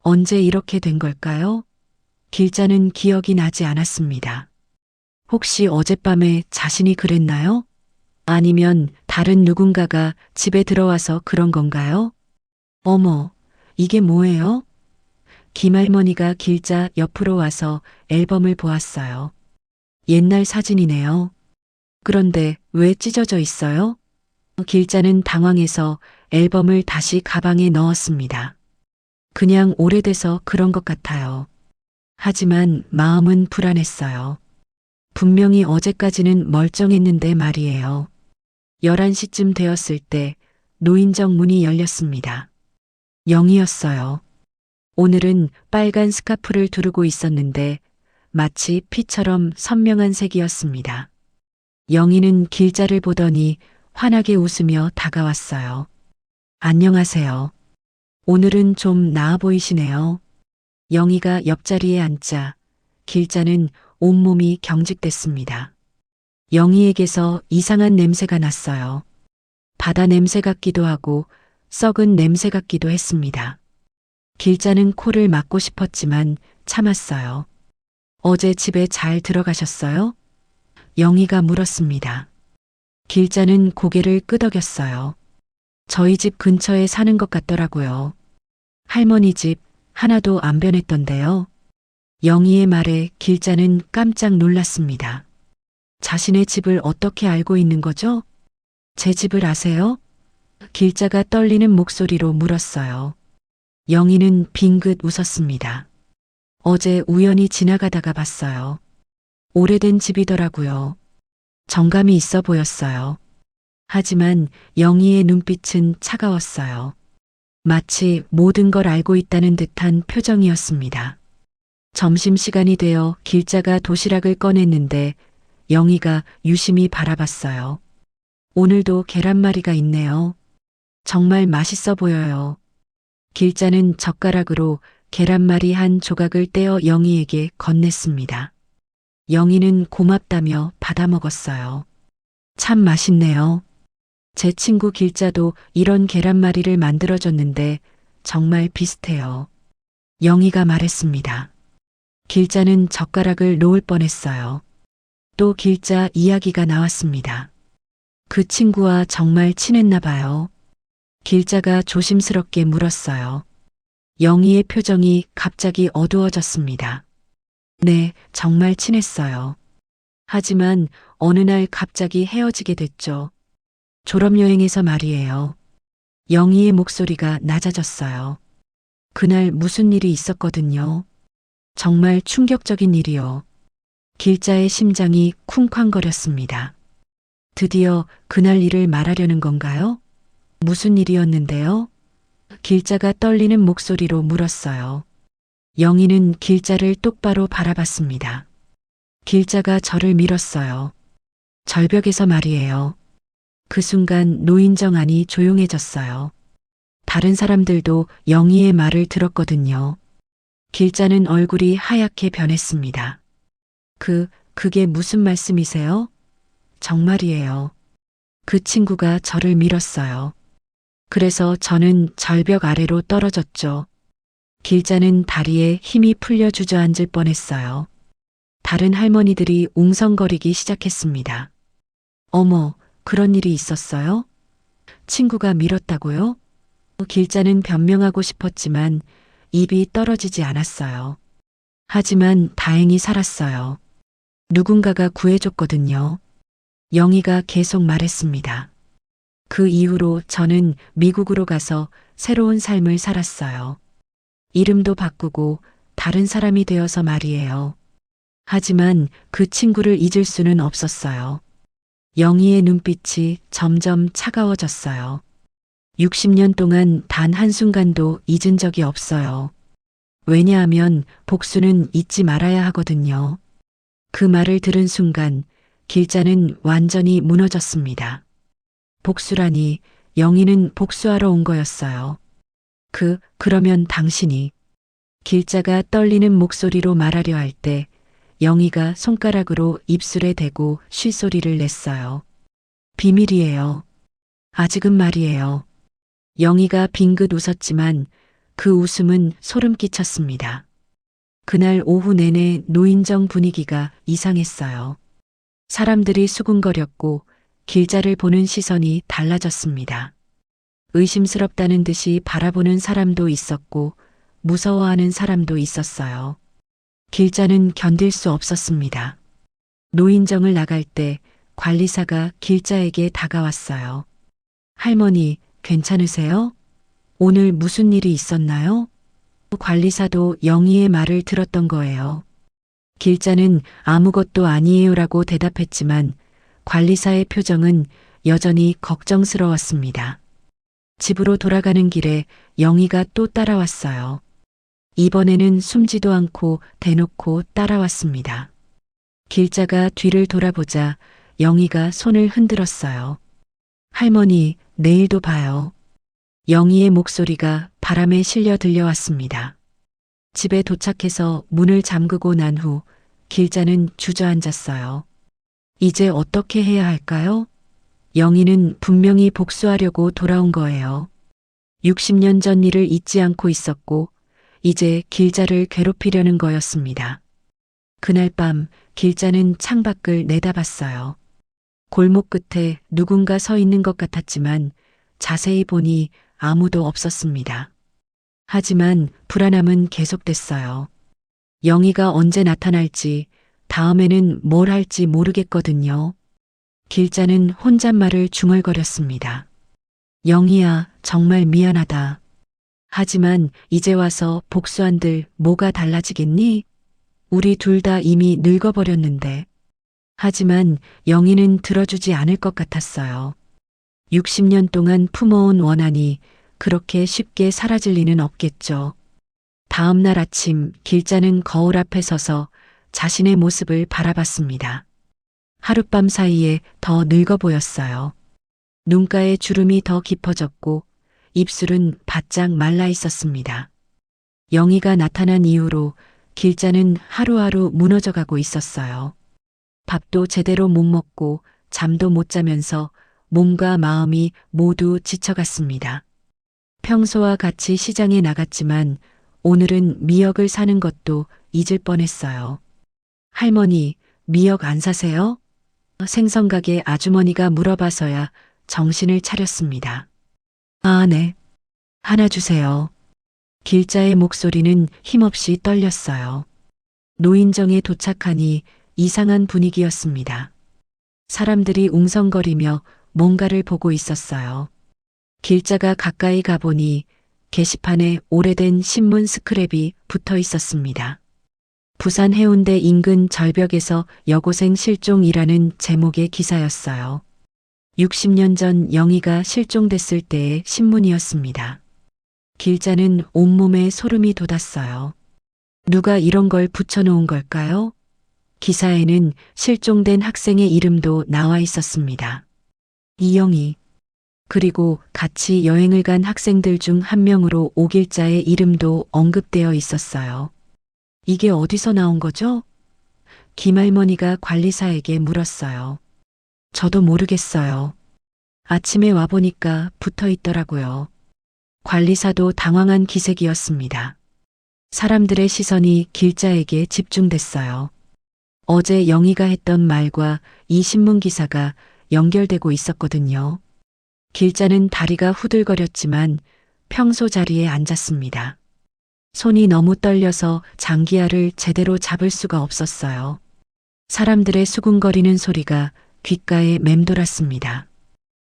B: 언제 이렇게 된 걸까요? 길자는 기억이 나지 않았습니다. 혹시 어젯밤에 자신이 그랬나요? 아니면 다른 누군가가 집에 들어와서 그런 건가요? 어머, 이게 뭐예요? 김할머니가 길자 옆으로 와서 앨범을 보았어요. 옛날 사진이네요. 그런데 왜 찢어져 있어요? 길자는 당황해서 앨범을 다시 가방에 넣었습니다. 그냥 오래돼서 그런 것 같아요. 하지만 마음은 불안했어요. 분명히 어제까지는 멀쩡했는데 말이에요. 11시쯤 되었을 때 노인정 문이 열렸습니다. 영희였어요. 오늘은 빨간 스카프를 두르고 있었는데 마치 피처럼 선명한 색이었습니다. 영희는 길자를 보더니 환하게 웃으며 다가왔어요. 안녕하세요. 오늘은 좀 나아 보이시네요. 영희가 옆자리에 앉자 길자는 온몸이 경직됐습니다. 영희에게서 이상한 냄새가 났어요. 바다 냄새 같기도 하고 썩은 냄새 같기도 했습니다. 길자는 코를 막고 싶었지만 참았어요. 어제 집에 잘 들어가셨어요? 영희가 물었습니다. 길자는 고개를 끄덕였어요. 저희 집 근처에 사는 것 같더라고요. 할머니 집 하나도 안 변했던데요. 영희의 말에 길자는 깜짝 놀랐습니다. 자신의 집을 어떻게 알고 있는 거죠? 제 집을 아세요? 길자가 떨리는 목소리로 물었어요. 영희는 빙긋 웃었습니다. 어제 우연히 지나가다가 봤어요. 오래된 집이더라고요. 정감이 있어 보였어요. 하지만 영희의 눈빛은 차가웠어요. 마치 모든 걸 알고 있다는 듯한 표정이었습니다. 점심시간이 되어 길자가 도시락을 꺼냈는데 영희가 유심히 바라봤어요. 오늘도 계란말이가 있네요. 정말 맛있어 보여요. 길자는 젓가락으로 계란말이 한 조각을 떼어 영희에게 건넸습니다. 영희는 고맙다며 받아먹었어요. 참 맛있네요. 제 친구 길자도 이런 계란말이를 만들어줬는데 정말 비슷해요. 영희가 말했습니다. 길자는 젓가락을 놓을 뻔했어요. 또 길자 이야기가 나왔습니다. 그 친구와 정말 친했나 봐요. 길자가 조심스럽게 물었어요. 영희의 표정이 갑자기 어두워졌습니다. 네, 정말 친했어요. 하지만 어느 날 갑자기 헤어지게 됐죠. 졸업여행에서 말이에요. 영희의 목소리가 낮아졌어요. 그날 무슨 일이 있었거든요. 정말 충격적인 일이요. 길자의 심장이 쿵쾅거렸습니다. 드디어 그날 일을 말하려는 건가요? 무슨 일이었는데요? 길자가 떨리는 목소리로 물었어요. 영희는 길자를 똑바로 바라봤습니다. 길자가 저를 밀었어요. 절벽에서 말이에요. 그 순간 노인정 안이 조용해졌어요. 다른 사람들도 영희의 말을 들었거든요. 길자는 얼굴이 하얗게 변했습니다. 그게 무슨 말씀이세요? 정말이에요. 그 친구가 저를 밀었어요. 그래서 저는 절벽 아래로 떨어졌죠. 길자는 다리에 힘이 풀려 주저앉을 뻔했어요. 다른 할머니들이 웅성거리기 시작했습니다. 어머, 그런 일이 있었어요? 친구가 밀었다고요? 길자는 변명하고 싶었지만 입이 떨어지지 않았어요. 하지만 다행히 살았어요. 누군가가 구해줬거든요. 영희가 계속 말했습니다. 그 이후로 저는 미국으로 가서 새로운 삶을 살았어요. 이름도 바꾸고 다른 사람이 되어서 말이에요. 하지만 그 친구를 잊을 수는 없었어요. 영희의 눈빛이 점점 차가워졌어요. 60년 동안 단 한순간도 잊은 적이 없어요. 왜냐하면 복수는 잊지 말아야 하거든요. 그 말을 들은 순간 길자는 완전히 무너졌습니다. 복수라니 영희는 복수하러 온 거였어요. 그러면 당신이 길자가 떨리는 목소리로 말하려 할 때 영희가 손가락으로 입술에 대고 쉴소리를 냈어요. 비밀이에요. 아직은 말이에요. 영희가 빙긋 웃었지만 그 웃음은 소름 끼쳤습니다. 그날 오후 내내 노인정 분위기가 이상했어요. 사람들이 수군거렸고 길자를 보는 시선이 달라졌습니다. 의심스럽다는 듯이 바라보는 사람도 있었고 무서워하는 사람도 있었어요. 길자는 견딜 수 없었습니다. 노인정을 나갈 때 관리사가 길자에게 다가왔어요. 할머니, 괜찮으세요? 오늘 무슨 일이 있었나요? 관리사도 영희의 말을 들었던 거예요. 길자는 아무것도 아니에요라고 대답했지만 관리사의 표정은 여전히 걱정스러웠습니다. 집으로 돌아가는 길에 영희가 또 따라왔어요. 이번에는 숨지도 않고 대놓고 따라왔습니다. 길자가 뒤를 돌아보자 영희가 손을 흔들었어요. 할머니, 내일도 봐요. 영희의 목소리가 바람에 실려 들려왔습니다. 집에 도착해서 문을 잠그고 난 후 길자는 주저앉았어요. 이제 어떻게 해야 할까요? 영희는 분명히 복수하려고 돌아온 거예요. 60년 전 일을 잊지 않고 있었고 이제 길자를 괴롭히려는 거였습니다. 그날 밤 길자는 창밖을 내다봤어요. 골목 끝에 누군가 서 있는 것 같았지만 자세히 보니 아무도 없었습니다. 하지만 불안함은 계속됐어요. 영희가 언제 나타날지, 다음에는 뭘 할지 모르겠거든요. 길자는 혼잣말을 중얼거렸습니다. 영희야, 정말 미안하다. 하지만 이제 와서 복수한들 뭐가 달라지겠니? 우리 둘 다 이미 늙어버렸는데. 하지만 영희는 들어주지 않을 것 같았어요. 60년 동안 품어온 원한이 그렇게 쉽게 사라질 리는 없겠죠. 다음 날 아침 길자는 거울 앞에 서서 자신의 모습을 바라봤습니다. 하룻밤 사이에 더 늙어 보였어요. 눈가에 주름이 더 깊어졌고 입술은 바짝 말라 있었습니다. 영희가 나타난 이후로 길자는 하루하루 무너져가고 있었어요. 밥도 제대로 못 먹고 잠도 못 자면서 몸과 마음이 모두 지쳐갔습니다. 평소와 같이 시장에 나갔지만 오늘은 미역을 사는 것도 잊을 뻔했어요. 할머니, 미역 안 사세요? 생선가게 아주머니가 물어봐서야 정신을 차렸습니다. 아, 네. 하나 주세요. 길자의 목소리는 힘없이 떨렸어요. 노인정에 도착하니 이상한 분위기였습니다. 사람들이 웅성거리며 뭔가를 보고 있었어요. 길자가 가까이 가보니 게시판에 오래된 신문 스크랩이 붙어 있었습니다. 부산 해운대 인근 절벽에서 여고생 실종이라는 제목의 기사였어요. 60년 전 영희가 실종됐을 때의 신문이었습니다. 길자는 온몸에 소름이 돋았어요. 누가 이런 걸 붙여놓은 걸까요? 기사에는 실종된 학생의 이름도 나와 있었습니다. 이영희. 그리고 같이 여행을 간 학생들 중 한 명으로 오길자의 이름도 언급되어 있었어요. 이게 어디서 나온 거죠? 김할머니가 관리사에게 물었어요. 저도 모르겠어요. 아침에 와보니까 붙어 있더라고요. 관리사도 당황한 기색이었습니다. 사람들의 시선이 길자에게 집중됐어요. 어제 영희가 했던 말과 이 신문 기사가 연결되고 있었거든요. 길자는 다리가 후들거렸지만 평소 자리에 앉았습니다. 손이 너무 떨려서 장기하를 제대로 잡을 수가 없었어요. 사람들의 수군거리는 소리가 귓가에 맴돌았습니다.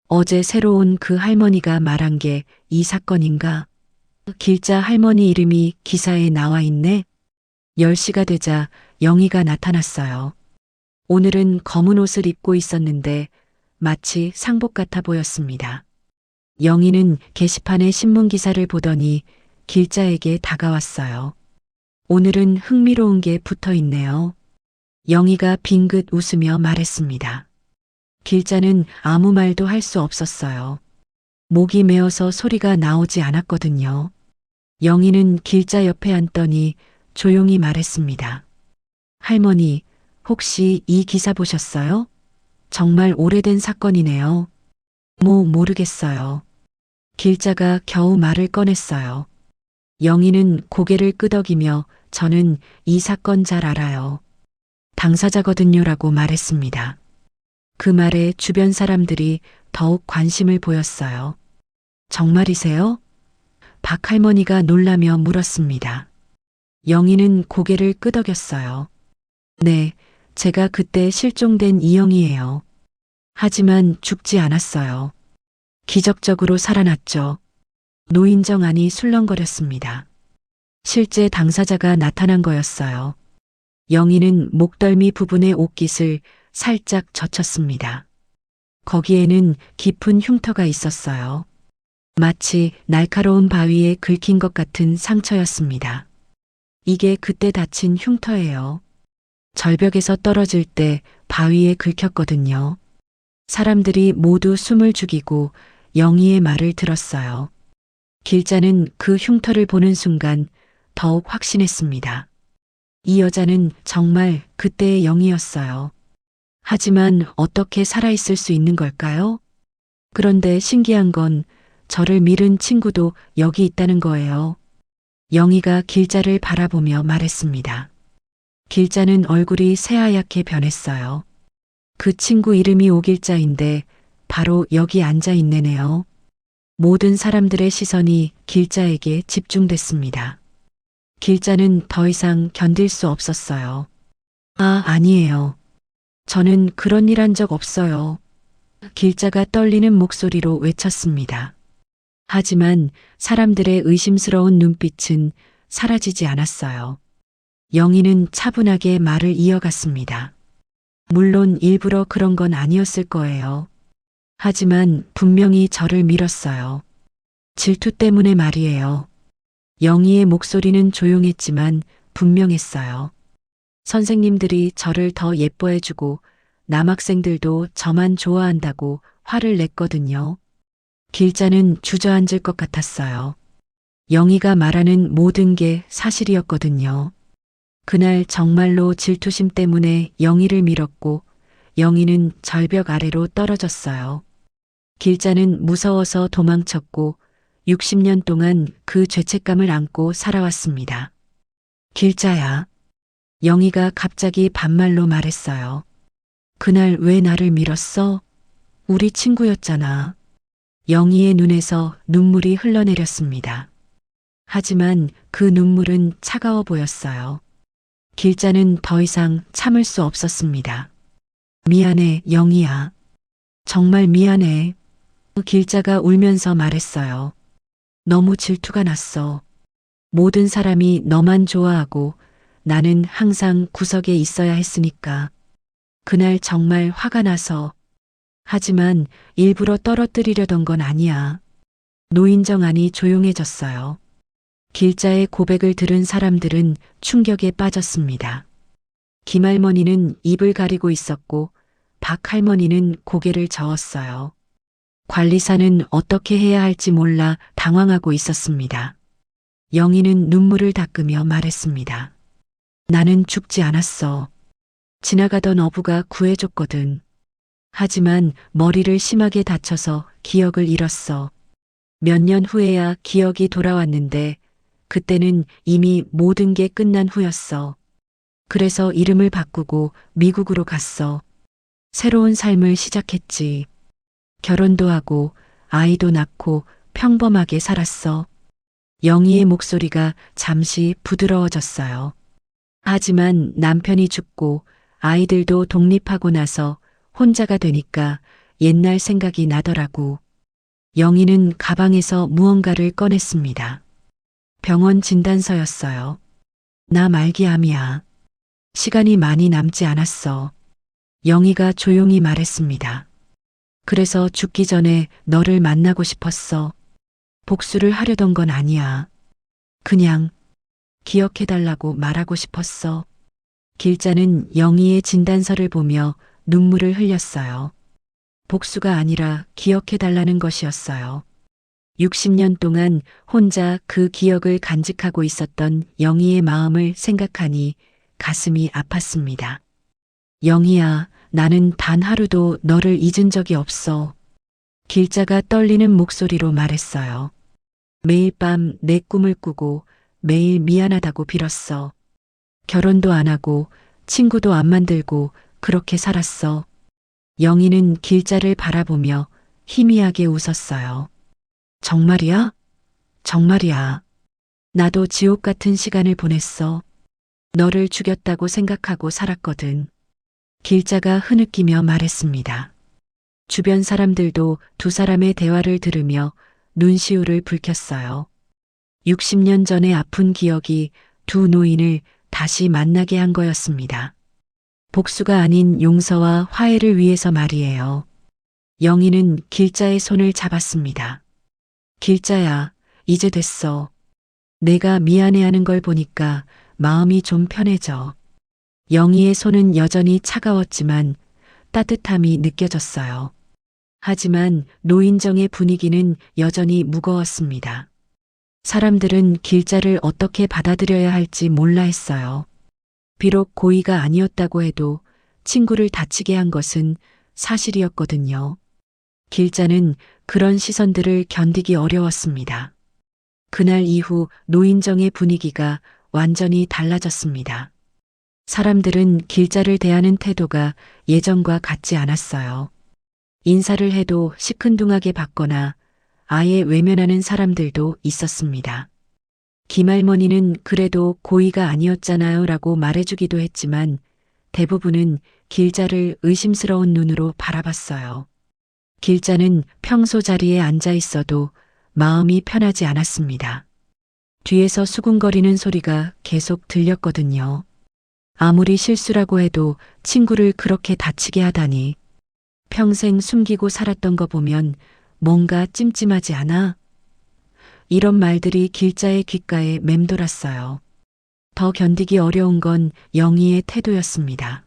B: 어제 새로 온 그 할머니가 말한 게 이 사건인가? 길자 할머니 이름이 기사에 나와 있네. 10시가 되자 영희가 나타났어요. 오늘은 검은 옷을 입고 있었는데 마치 상복 같아 보였습니다. 영희는 게시판의 신문 기사를 보더니 길자에게 다가왔어요. 오늘은 흥미로운 게 붙어 있네요. 영희가 빙긋 웃으며 말했습니다. 길자는 아무 말도 할 수 없었어요. 목이 메어서 소리가 나오지 않았거든요. 영희는 길자 옆에 앉더니 조용히 말했습니다. 할머니, 혹시 이 기사 보셨어요? 정말 오래된 사건이네요. 모르겠어요. 길자가 겨우 말을 꺼냈어요. 영희는 고개를 끄덕이며 저는 이 사건 잘 알아요. 당사자거든요라고 말했습니다. 그 말에 주변 사람들이 더욱 관심을 보였어요. 정말이세요? 박 할머니가 놀라며 물었습니다. 영희는 고개를 끄덕였어요. 네, 제가 그때 실종된 이영희예요. 하지만 죽지 않았어요. 기적적으로 살아났죠. 노인정 안이 술렁거렸습니다. 실제 당사자가 나타난 거였어요. 영희는 목덜미 부분의 옷깃을 살짝 젖혔습니다. 거기에는 깊은 흉터가 있었어요. 마치 날카로운 바위에 긁힌 것 같은 상처였습니다. 이게 그때 다친 흉터예요. 절벽에서 떨어질 때 바위에 긁혔거든요. 사람들이 모두 숨을 죽이고 영희의 말을 들었어요. 길자는 그 흉터를 보는 순간 더욱 확신했습니다. 이 여자는 정말 그때의 영희였어요. 하지만 어떻게 살아있을 수 있는 걸까요? 그런데 신기한 건 저를 밀은 친구도 여기 있다는 거예요. 영희가 길자를 바라보며 말했습니다. 길자는 얼굴이 새하얗게 변했어요. 그 친구 이름이 오길자인데 바로 여기 앉아 있네네요. 모든 사람들의 시선이 길자에게 집중됐습니다. 길자는 더 이상 견딜 수 없었어요. 아니에요. 저는 그런 일 한 적 없어요. 길자가 떨리는 목소리로 외쳤습니다. 하지만 사람들의 의심스러운 눈빛은 사라지지 않았어요. 영희는 차분하게 말을 이어갔습니다. 물론 일부러 그런 건 아니었을 거예요. 하지만 분명히 저를 밀었어요. 질투 때문에 말이에요. 영희의 목소리는 조용했지만 분명했어요. 선생님들이 저를 더 예뻐해주고 남학생들도 저만 좋아한다고 화를 냈거든요. 길자는 주저앉을 것 같았어요. 영희가 말하는 모든 게 사실이었거든요. 그날 정말로 질투심 때문에 영희를 밀었고 영희는 절벽 아래로 떨어졌어요. 길자는 무서워서 도망쳤고 60년 동안 그 죄책감을 안고 살아왔습니다. 길자야. 영희가 갑자기 반말로 말했어요. 그날 왜 나를 밀었어? 우리 친구였잖아. 영희의 눈에서 눈물이 흘러내렸습니다. 하지만 그 눈물은 차가워 보였어요. 길자는 더 이상 참을 수 없었습니다. 미안해, 영희야. 정말 미안해. 길자가 울면서 말했어요. 너무 질투가 났어. 모든 사람이 너만 좋아하고 나는 항상 구석에 있어야 했으니까. 그날 정말 화가 나서. 하지만 일부러 떨어뜨리려던 건 아니야. 노인정 안이 조용해졌어요. 길자의 고백을 들은 사람들은 충격에 빠졌습니다. 김할머니는 입을 가리고 있었고 박할머니는 고개를 저었어요. 관리사는 어떻게 해야 할지 몰라 당황하고 있었습니다. 영희는 눈물을 닦으며 말했습니다. 나는 죽지 않았어. 지나가던 어부가 구해줬거든. 하지만 머리를 심하게 다쳐서 기억을 잃었어. 몇 년 후에야 기억이 돌아왔는데 그때는 이미 모든 게 끝난 후였어. 그래서 이름을 바꾸고 미국으로 갔어. 새로운 삶을 시작했지. 결혼도 하고 아이도 낳고 평범하게 살았어. 영희의 목소리가 잠시 부드러워졌어요. 하지만 남편이 죽고 아이들도 독립하고 나서 혼자가 되니까 옛날 생각이 나더라고. 영희는 가방에서 무언가를 꺼냈습니다. 병원 진단서였어요. 나 말기암이야. 시간이 많이 남지 않았어. 영희가 조용히 말했습니다. 그래서 죽기 전에 너를 만나고 싶었어. 복수를 하려던 건 아니야. 그냥 기억해달라고 말하고 싶었어. 길자는 영희의 진단서를 보며 눈물을 흘렸어요. 복수가 아니라 기억해달라는 것이었어요. 60년 동안 혼자 그 기억을 간직하고 있었던 영희의 마음을 생각하니 가슴이 아팠습니다. 영희야, 나는 단 하루도 너를 잊은 적이 없어. 길자가 떨리는 목소리로 말했어요. 매일 밤 내 꿈을 꾸고 매일 미안하다고 빌었어. 결혼도 안 하고 친구도 안 만들고 그렇게 살았어. 영희는 길자를 바라보며 희미하게 웃었어요. 정말이야? 정말이야. 나도 지옥 같은 시간을 보냈어. 너를 죽였다고 생각하고 살았거든. 길자가 흐느끼며 말했습니다. 주변 사람들도 두 사람의 대화를 들으며 눈시울을 붉혔어요. 60년 전의 아픈 기억이 두 노인을 다시 만나게 한 거였습니다. 복수가 아닌 용서와 화해를 위해서 말이에요. 영희는 길자의 손을 잡았습니다. 길자야, 이제 됐어. 내가 미안해하는 걸 보니까 마음이 좀 편해져. 영희의 손은 여전히 차가웠지만 따뜻함이 느껴졌어요. 하지만 노인정의 분위기는 여전히 무거웠습니다. 사람들은 길자를 어떻게 받아들여야 할지 몰라 했어요. 비록 고의가 아니었다고 해도 친구를 다치게 한 것은 사실이었거든요. 길자는 그런 시선들을 견디기 어려웠습니다. 그날 이후 노인정의 분위기가 완전히 달라졌습니다. 사람들은 길자를 대하는 태도가 예전과 같지 않았어요. 인사를 해도 시큰둥하게 받거나 아예 외면하는 사람들도 있었습니다. 김할머니는 그래도 고의가 아니었잖아요 라고 말해주기도 했지만 대부분은 길자를 의심스러운 눈으로 바라봤어요. 길자는 평소 자리에 앉아 있어도 마음이 편하지 않았습니다. 뒤에서 수군거리는 소리가 계속 들렸거든요. 아무리 실수라고 해도 친구를 그렇게 다치게 하다니. 평생 숨기고 살았던 거 보면 뭔가 찜찜하지 않아? 이런 말들이 길자의 귓가에 맴돌았어요. 더 견디기 어려운 건 영희의 태도였습니다.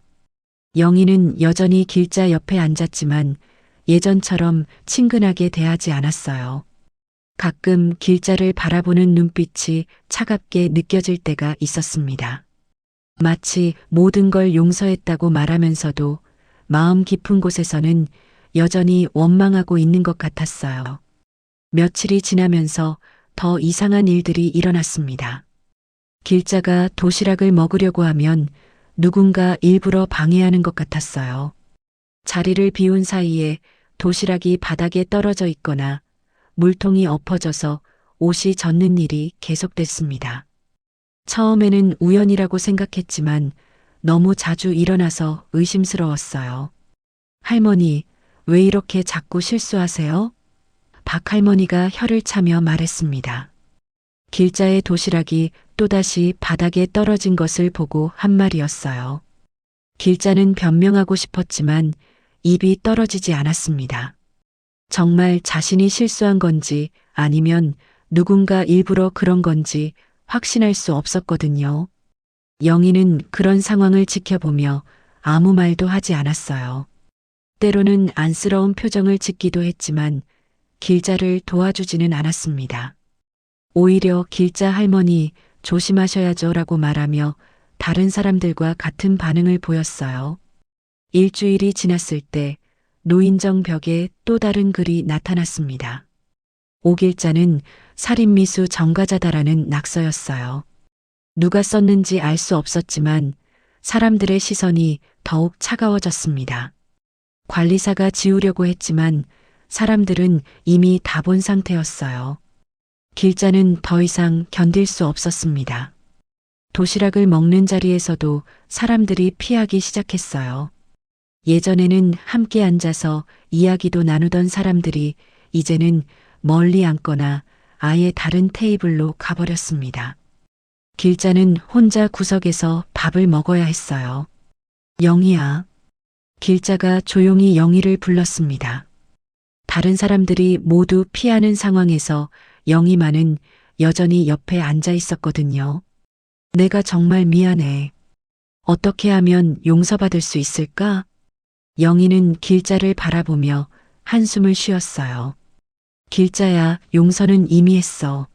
B: 영희는 여전히 길자 옆에 앉았지만 예전처럼 친근하게 대하지 않았어요. 가끔 길자를 바라보는 눈빛이 차갑게 느껴질 때가 있었습니다. 마치 모든 걸 용서했다고 말하면서도 마음 깊은 곳에서는 여전히 원망하고 있는 것 같았어요. 며칠이 지나면서 더 이상한 일들이 일어났습니다. 길자가 도시락을 먹으려고 하면 누군가 일부러 방해하는 것 같았어요. 자리를 비운 사이에 도시락이 바닥에 떨어져 있거나 물통이 엎어져서 옷이 젖는 일이 계속됐습니다. 처음에는 우연이라고 생각했지만 너무 자주 일어나서 의심스러웠어요. 할머니, 왜 이렇게 자꾸 실수하세요? 박 할머니가 혀를 차며 말했습니다. 길자의 도시락이 또다시 바닥에 떨어진 것을 보고 한 말이었어요. 길자는 변명하고 싶었지만 입이 떨어지지 않았습니다. 정말 자신이 실수한 건지 아니면 누군가 일부러 그런 건지 확신할 수 없었거든요. 영희는 그런 상황을 지켜보며 아무 말도 하지 않았어요. 때로는 안쓰러운 표정을 짓기도 했지만 길자를 도와주지는 않았습니다. 오히려 길자 할머니 조심하셔야죠 라고 말하며 다른 사람들과 같은 반응을 보였어요. 일주일이 지났을 때 노인정 벽에 또 다른 글이 나타났습니다. 오길자는 살인미수 전과자다라는 낙서였어요. 누가 썼는지 알 수 없었지만 사람들의 시선이 더욱 차가워졌습니다. 관리사가 지우려고 했지만 사람들은 이미 다 본 상태였어요. 길자는 더 이상 견딜 수 없었습니다. 도시락을 먹는 자리에서도 사람들이 피하기 시작했어요. 예전에는 함께 앉아서 이야기도 나누던 사람들이 이제는 멀리 앉거나 아예 다른 테이블로 가버렸습니다. 길자는 혼자 구석에서 밥을 먹어야 했어요. 영희야. 길자가 조용히 영희를 불렀습니다. 다른 사람들이 모두 피하는 상황에서 영희만은 여전히 옆에 앉아 있었거든요. 내가 정말 미안해. 어떻게 하면 용서받을 수 있을까? 영희는 길자를 바라보며 한숨을 쉬었어요. 길자야, 용서는 이미 했어.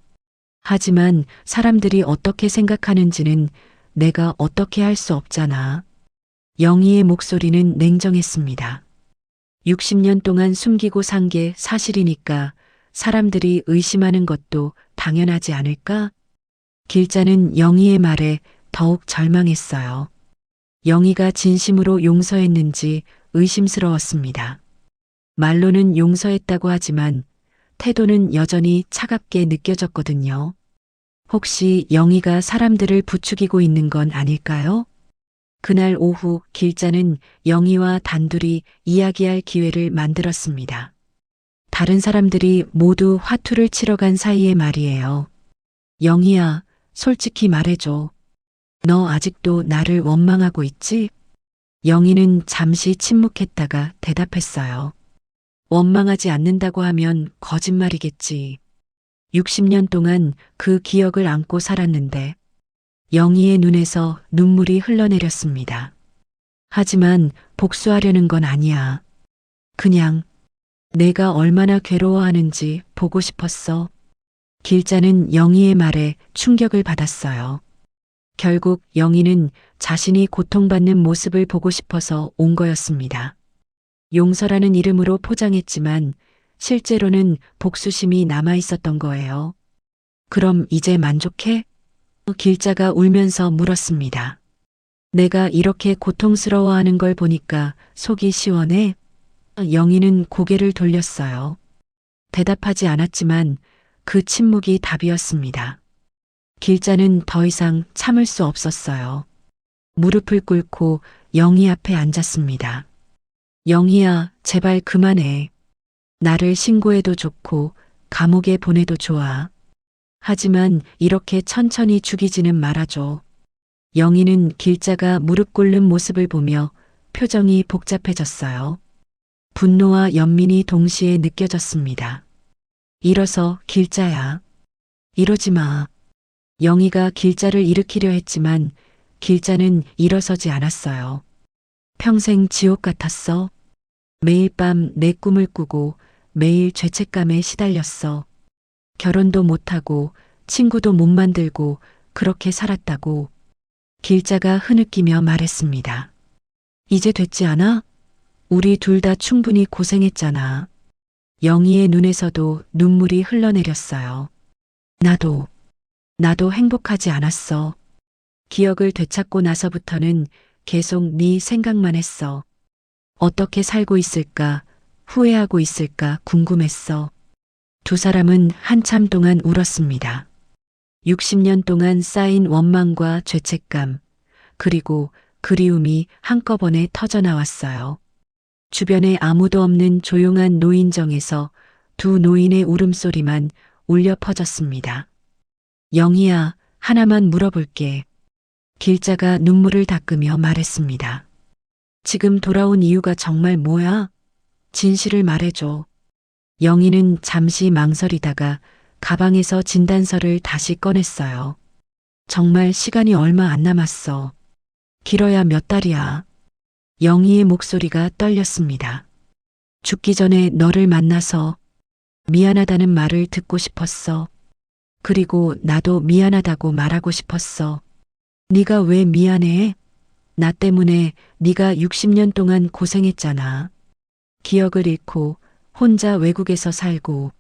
B: 하지만 사람들이 어떻게 생각하는지는 내가 어떻게 할 수 없잖아. 영희의 목소리는 냉정했습니다. 60년 동안 숨기고 산 게 사실이니까 사람들이 의심하는 것도 당연하지 않을까? 길자는 영희의 말에 더욱 절망했어요. 영희가 진심으로 용서했는지 의심스러웠습니다. 말로는 용서했다고 하지만 태도는 여전히 차갑게 느껴졌거든요. 혹시 영희가 사람들을 부추기고 있는 건 아닐까요? 그날 오후 길자는 영희와 단둘이 이야기할 기회를 만들었습니다. 다른 사람들이 모두 화투를 치러 간 사이에 말이에요. 영희야, 솔직히 말해줘. 너 아직도 나를 원망하고 있지? 영희는 잠시 침묵했다가 대답했어요. 원망하지 않는다고 하면 거짓말이겠지. 60년 동안 그 기억을 안고 살았는데 영희의 눈에서 눈물이 흘러내렸습니다. 하지만 복수하려는 건 아니야. 그냥 내가 얼마나 괴로워하는지 보고 싶었어. 길자는 영희의 말에 충격을 받았어요. 결국 영희는 자신이 고통받는 모습을 보고 싶어서 온 거였습니다. 용서라는 이름으로 포장했지만 실제로는 복수심이 남아 있었던 거예요. 그럼 이제 만족해? 길자가 울면서 물었습니다. 내가 이렇게 고통스러워하는 걸 보니까 속이 시원해? 영희는 고개를 돌렸어요. 대답하지 않았지만 그 침묵이 답이었습니다. 길자는 더 이상 참을 수 없었어요. 무릎을 꿇고 영희 앞에 앉았습니다. 영희야, 제발 그만해. 나를 신고해도 좋고 감옥에 보내도 좋아. 하지만 이렇게 천천히 죽이지는 말아줘. 영희는 길자가 무릎 꿇는 모습을 보며 표정이 복잡해졌어요. 분노와 연민이 동시에 느껴졌습니다. 일어서, 길자야. 이러지 마. 영희가 길자를 일으키려 했지만 길자는 일어서지 않았어요. 평생 지옥 같았어. 매일 밤 내 꿈을 꾸고 매일 죄책감에 시달렸어. 결혼도 못하고 친구도 못 만들고 그렇게 살았다고. 길자가 흐느끼며 말했습니다. 이제 됐지 않아? 우리 둘 다 충분히 고생했잖아. 영희의 눈에서도 눈물이 흘러내렸어요. 나도 행복하지 않았어. 기억을 되찾고 나서부터는 계속 네 생각만 했어. 어떻게 살고 있을까, 후회하고 있을까 궁금했어. 두 사람은 한참 동안 울었습니다. 60년 동안 쌓인 원망과 죄책감, 그리고 그리움이 한꺼번에 터져나왔어요. 주변에 아무도 없는 조용한 노인정에서 두 노인의 울음소리만 울려 퍼졌습니다. 영희야, 하나만 물어볼게. 길자가 눈물을 닦으며 말했습니다. 지금 돌아온 이유가 정말 뭐야? 진실을 말해줘. 영희는 잠시 망설이다가 가방에서 진단서를 다시 꺼냈어요. 정말 시간이 얼마 안 남았어. 길어야 몇 달이야. 영희의 목소리가 떨렸습니다. 죽기 전에 너를 만나서 미안하다는 말을 듣고 싶었어. 그리고 나도 미안하다고 말하고 싶었어. 네가 왜 미안해? 나 때문에 네가 60년 동안 고생했잖아. 기억을 잃고 혼자 외국에서 살고.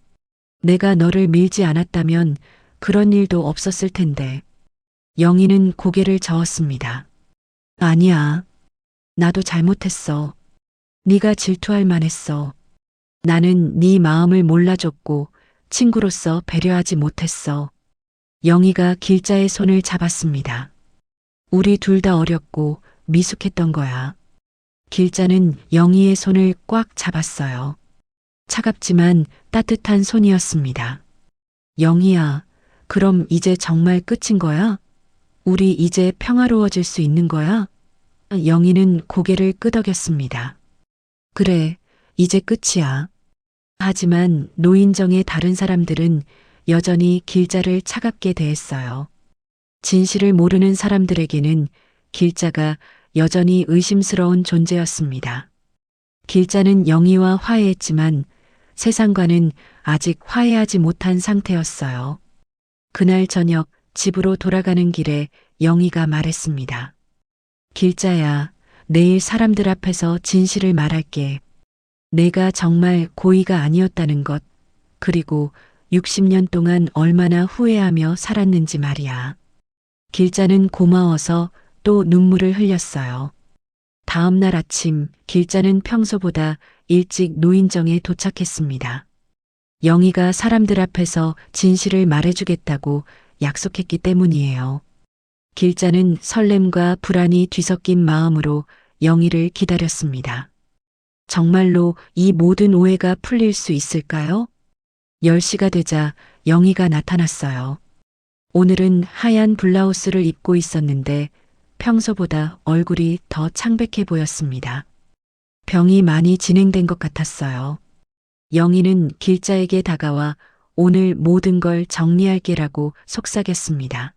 B: 내가 너를 밀지 않았다면 그런 일도 없었을 텐데. 영희는 고개를 저었습니다. 아니야. 나도 잘못했어. 네가 질투할 만했어. 나는 네 마음을 몰라줬고 친구로서 배려하지 못했어. 영희가 길자의 손을 잡았습니다. 우리 둘 다 어렸고 미숙했던 거야. 길자는 영희의 손을 꽉 잡았어요. 차갑지만 따뜻한 손이었습니다. 영희야, 그럼 이제 정말 끝인 거야? 우리 이제 평화로워질 수 있는 거야? 영희는 고개를 끄덕였습니다. 그래, 이제 끝이야. 하지만 노인정의 다른 사람들은 여전히 길자를 차갑게 대했어요. 진실을 모르는 사람들에게는 길자가 여전히 의심스러운 존재였습니다. 길자는 영희와 화해했지만 세상과는 아직 화해하지 못한 상태였어요. 그날 저녁 집으로 돌아가는 길에 영희가 말했습니다. 길자야, 내일 사람들 앞에서 진실을 말할게. 내가 정말 고의가 아니었다는 것, 그리고 60년 동안 얼마나 후회하며 살았는지 말이야. 길자는 고마워서 또 눈물을 흘렸어요. 다음 날 아침 길자는 평소보다 일찍 노인정에 도착했습니다. 영희가 사람들 앞에서 진실을 말해주겠다고 약속했기 때문이에요. 길자는 설렘과 불안이 뒤섞인 마음으로 영희를 기다렸습니다. 정말로 이 모든 오해가 풀릴 수 있을까요? 10시가 되자 영희가 나타났어요. 오늘은 하얀 블라우스를 입고 있었는데 평소보다 얼굴이 더 창백해 보였습니다. 병이 많이 진행된 것 같았어요. 영희는 길자에게 다가와 오늘 모든 걸 정리할게라고 속삭였습니다.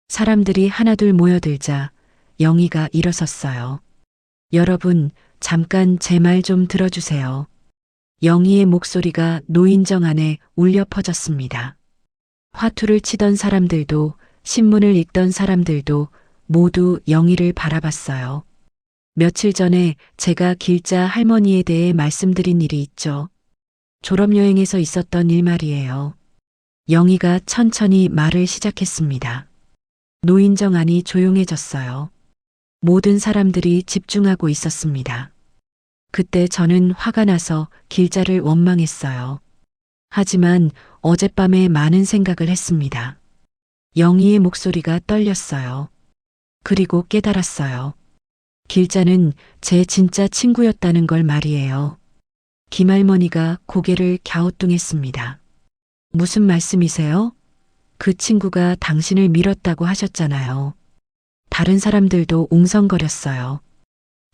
B: 사람들이 하나둘 모여들자 영희가 일어섰어요. 여러분, 잠깐 제 말 좀 들어주세요. 영희의 목소리가 노인정 안에 울려 퍼졌습니다. 화투를 치던 사람들도 신문을 읽던 사람들도 모두 영희를 바라봤어요. 며칠 전에 제가 길자 할머니에 대해 말씀드린 일이 있죠. 졸업여행에서 있었던 일 말이에요. 영희가 천천히 말을 시작했습니다. 노인정 안이 조용해졌어요. 모든 사람들이 집중하고 있었습니다. 그때 저는 화가 나서 길자를 원망했어요. 하지만 어젯밤에 많은 생각을 했습니다. 영희의 목소리가 떨렸어요. 그리고 깨달았어요. 길자는 제 진짜 친구였다는 걸 말이에요. 김할머니가 고개를 갸우뚱했습니다. 무슨 말씀이세요? 그 친구가 당신을 밀었다고 하셨잖아요. 다른 사람들도 웅성거렸어요.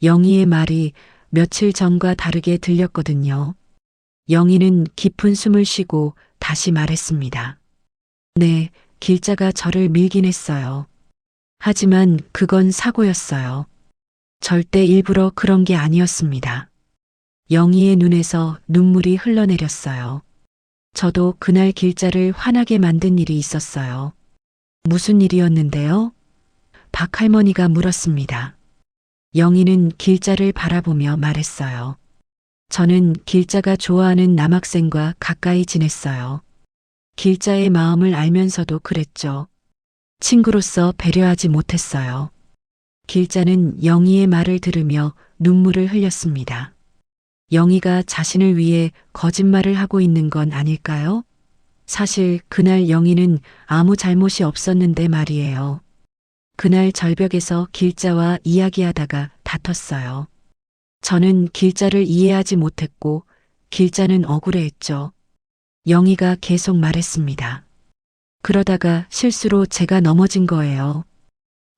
B: 영희의 말이 며칠 전과 다르게 들렸거든요. 영희는 깊은 숨을 쉬고 다시 말했습니다. 네, 길자가 저를 밀긴 했어요. 하지만 그건 사고였어요. 절대 일부러 그런 게 아니었습니다. 영희의 눈에서 눈물이 흘러내렸어요. 저도 그날 길자를 화나게 만든 일이 있었어요. 무슨 일이었는데요? 박 할머니가 물었습니다. 영희는 길자를 바라보며 말했어요. 저는 길자가 좋아하는 남학생과 가까이 지냈어요. 길자의 마음을 알면서도 그랬죠. 친구로서 배려하지 못했어요. 길자는 영희의 말을 들으며 눈물을 흘렸습니다. 영희가 자신을 위해 거짓말을 하고 있는 건 아닐까요? 사실 그날 영희는 아무 잘못이 없었는데 말이에요. 그날 절벽에서 길자와 이야기하다가 다퉜어요. 저는 길자를 이해하지 못했고 길자는 억울해했죠. 영희가 계속 말했습니다. 그러다가 실수로 제가 넘어진 거예요.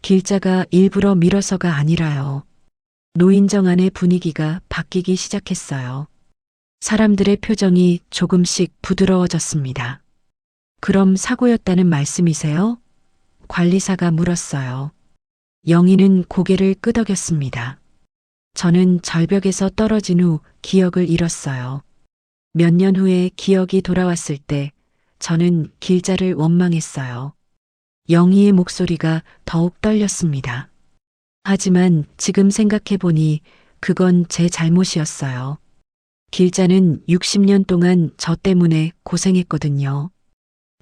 B: 길자가 일부러 밀어서가 아니라요. 노인정 안의 분위기가 바뀌기 시작했어요. 사람들의 표정이 조금씩 부드러워졌습니다. 그럼 사고였다는 말씀이세요? 관리사가 물었어요. 영희는 고개를 끄덕였습니다. 저는 절벽에서 떨어진 후 기억을 잃었어요. 몇 년 후에 기억이 돌아왔을 때 저는 길자를 원망했어요. 영희의 목소리가 더욱 떨렸습니다. 하지만 지금 생각해보니 그건 제 잘못이었어요. 길자는 60년 동안 저 때문에 고생했거든요.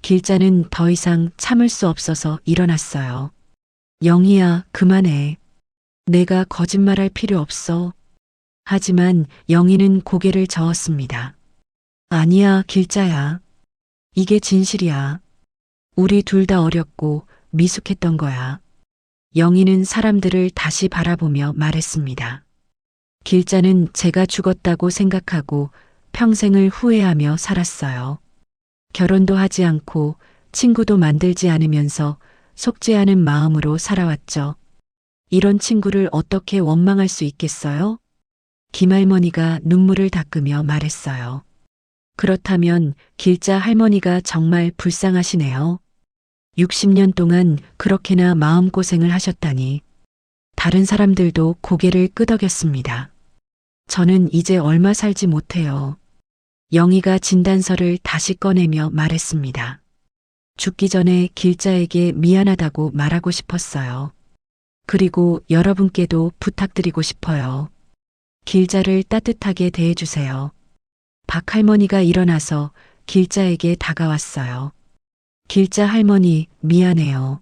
B: 길자는 더 이상 참을 수 없어서 일어났어요. 영희야, 그만해. 내가 거짓말할 필요 없어. 하지만 영희는 고개를 저었습니다. 아니야, 길자야. 이게 진실이야. 우리 둘 다 어렸고 미숙했던 거야. 영희는 사람들을 다시 바라보며 말했습니다. 길자는 제가 죽었다고 생각하고 평생을 후회하며 살았어요. 결혼도 하지 않고 친구도 만들지 않으면서 속죄하는 마음으로 살아왔죠. 이런 친구를 어떻게 원망할 수 있겠어요? 김할머니가 눈물을 닦으며 말했어요. 그렇다면 길자 할머니가 정말 불쌍하시네요. 60년 동안 그렇게나 마음고생을 하셨다니. 다른 사람들도 고개를 끄덕였습니다. 저는 이제 얼마 살지 못해요. 영희가 진단서를 다시 꺼내며 말했습니다. 죽기 전에 길자에게 미안하다고 말하고 싶었어요. 그리고 여러분께도 부탁드리고 싶어요. 길자를 따뜻하게 대해주세요. 박 할머니가 일어나서 길자에게 다가왔어요. 길자 할머니, 미안해요.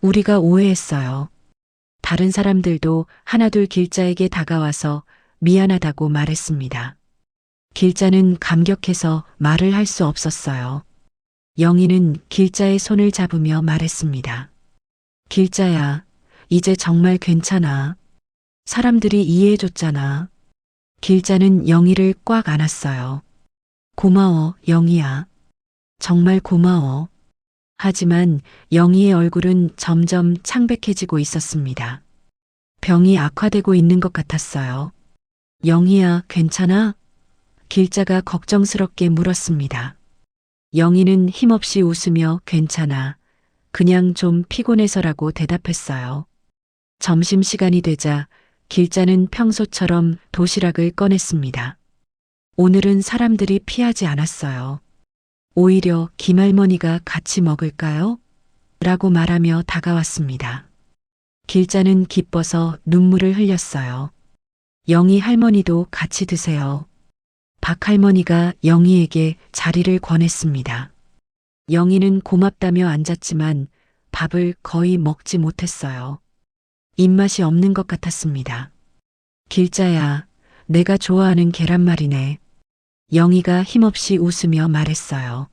B: 우리가 오해했어요. 다른 사람들도 하나둘 길자에게 다가와서 미안하다고 말했습니다. 길자는 감격해서 말을 할 수 없었어요. 영희는 길자의 손을 잡으며 말했습니다. 길자야, 이제 정말 괜찮아. 사람들이 이해해줬잖아. 길자는 영희를 꽉 안았어요. 고마워, 영희야. 정말 고마워. 하지만 영희의 얼굴은 점점 창백해지고 있었습니다. 병이 악화되고 있는 것 같았어요. 영희야, 괜찮아? 길자가 걱정스럽게 물었습니다. 영희는 힘없이 웃으며 괜찮아. 그냥 좀 피곤해서라고 대답했어요. 점심시간이 되자 길자는 평소처럼 도시락을 꺼냈습니다. 오늘은 사람들이 피하지 않았어요. 오히려 김할머니가 같이 먹을까요? 라고 말하며 다가왔습니다. 길자는 기뻐서 눈물을 흘렸어요. 영희 할머니도 같이 드세요. 박 할머니가 영희에게 자리를 권했습니다. 영희는 고맙다며 앉았지만 밥을 거의 먹지 못했어요. 입맛이 없는 것 같았습니다. 길자야, 내가 좋아하는 계란말이네. 영희가 힘없이 웃으며 말했어요.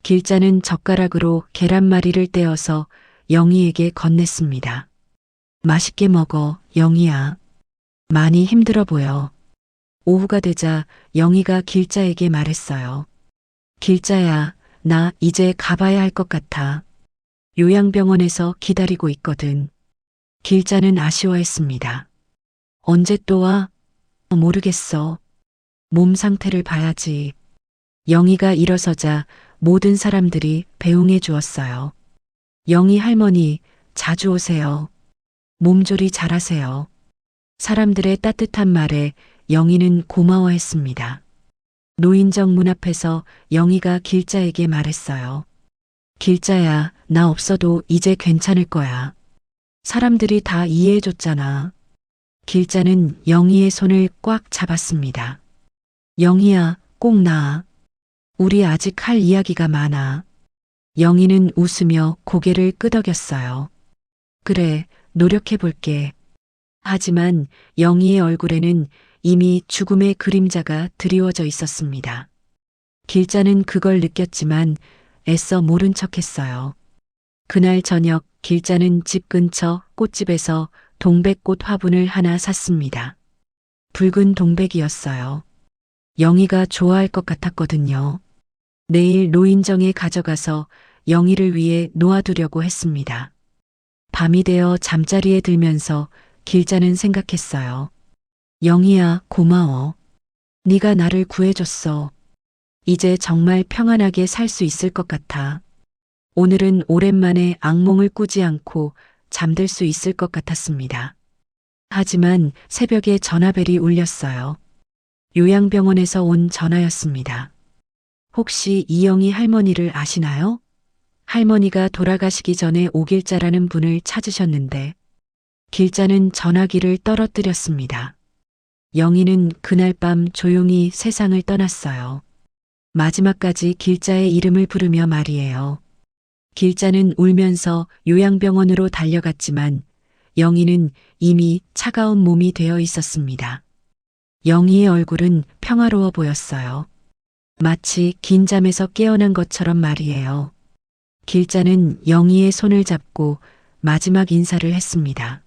B: 길자는 젓가락으로 계란말이를 떼어서 영희에게 건넸습니다. 맛있게 먹어, 영희야. 많이 힘들어 보여. 오후가 되자 영희가 길자에게 말했어요. 길자야, 나 이제 가봐야 할 것 같아. 요양병원에서 기다리고 있거든. 길자는 아쉬워했습니다. 언제 또 와? 모르겠어. 몸 상태를 봐야지. 영희가 일어서자 모든 사람들이 배웅해 주었어요. 영희 할머니, 자주 오세요. 몸조리 잘하세요. 사람들의 따뜻한 말에 영희는 고마워했습니다. 노인정 문 앞에서 영희가 길자에게 말했어요. 길자야, 나 없어도 이제 괜찮을 거야. 사람들이 다 이해해 줬잖아. 길자는 영희의 손을 꽉 잡았습니다. 영희야, 꼭 나아. 우리 아직 할 이야기가 많아. 영희는 웃으며 고개를 끄덕였어요. 그래, 노력해 볼게. 하지만 영희의 얼굴에는 이미 죽음의 그림자가 드리워져 있었습니다. 길자는 그걸 느꼈지만 애써 모른 척했어요. 그날 저녁 길자는 집 근처 꽃집에서 동백꽃 화분을 하나 샀습니다. 붉은 동백이었어요. 영희가 좋아할 것 같았거든요. 내일 노인정에 가져가서 영희를 위해 놓아두려고 했습니다. 밤이 되어 잠자리에 들면서 길자는 생각했어요. 영희야, 고마워. 네가 나를 구해줬어. 이제 정말 평안하게 살 수 있을 것 같아. 오늘은 오랜만에 악몽을 꾸지 않고 잠들 수 있을 것 같았습니다. 하지만 새벽에 전화벨이 울렸어요. 요양병원에서 온 전화였습니다. 혹시 이영희 할머니를 아시나요? 할머니가 돌아가시기 전에 오길자라는 분을 찾으셨는데 길자는 전화기를 떨어뜨렸습니다. 영희는 그날 밤 조용히 세상을 떠났어요. 마지막까지 길자의 이름을 부르며 말이에요. 길자는 울면서 요양병원으로 달려갔지만 영희는 이미 차가운 몸이 되어 있었습니다. 영희의 얼굴은 평화로워 보였어요. 마치 긴 잠에서 깨어난 것처럼 말이에요. 길자는 영희의 손을 잡고 마지막 인사를 했습니다.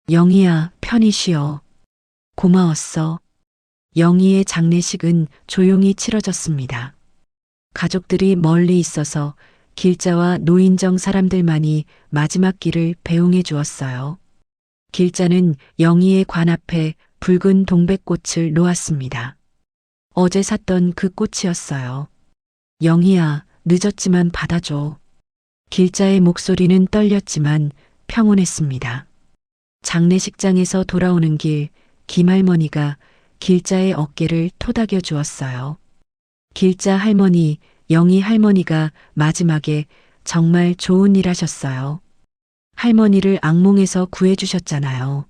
B: 영희야, 편히 쉬어. 고마웠어. 영희의 장례식은 조용히 치러졌습니다. 가족들이 멀리 있어서 길자와 노인정 사람들만이 마지막 길을 배웅해 주었어요. 길자는 영희의 관 앞에 붉은 동백꽃을 놓았습니다. 어제 샀던 그 꽃이었어요. 영희야, 늦었지만 받아줘. 길자의 목소리는 떨렸지만 평온했습니다. 장례식장에서 돌아오는 길, 김할머니가 길자의 어깨를 토닥여 주었어요. 길자 할머니, 영희 할머니가 마지막에 정말 좋은 일 하셨어요. 할머니를 악몽에서 구해주셨잖아요.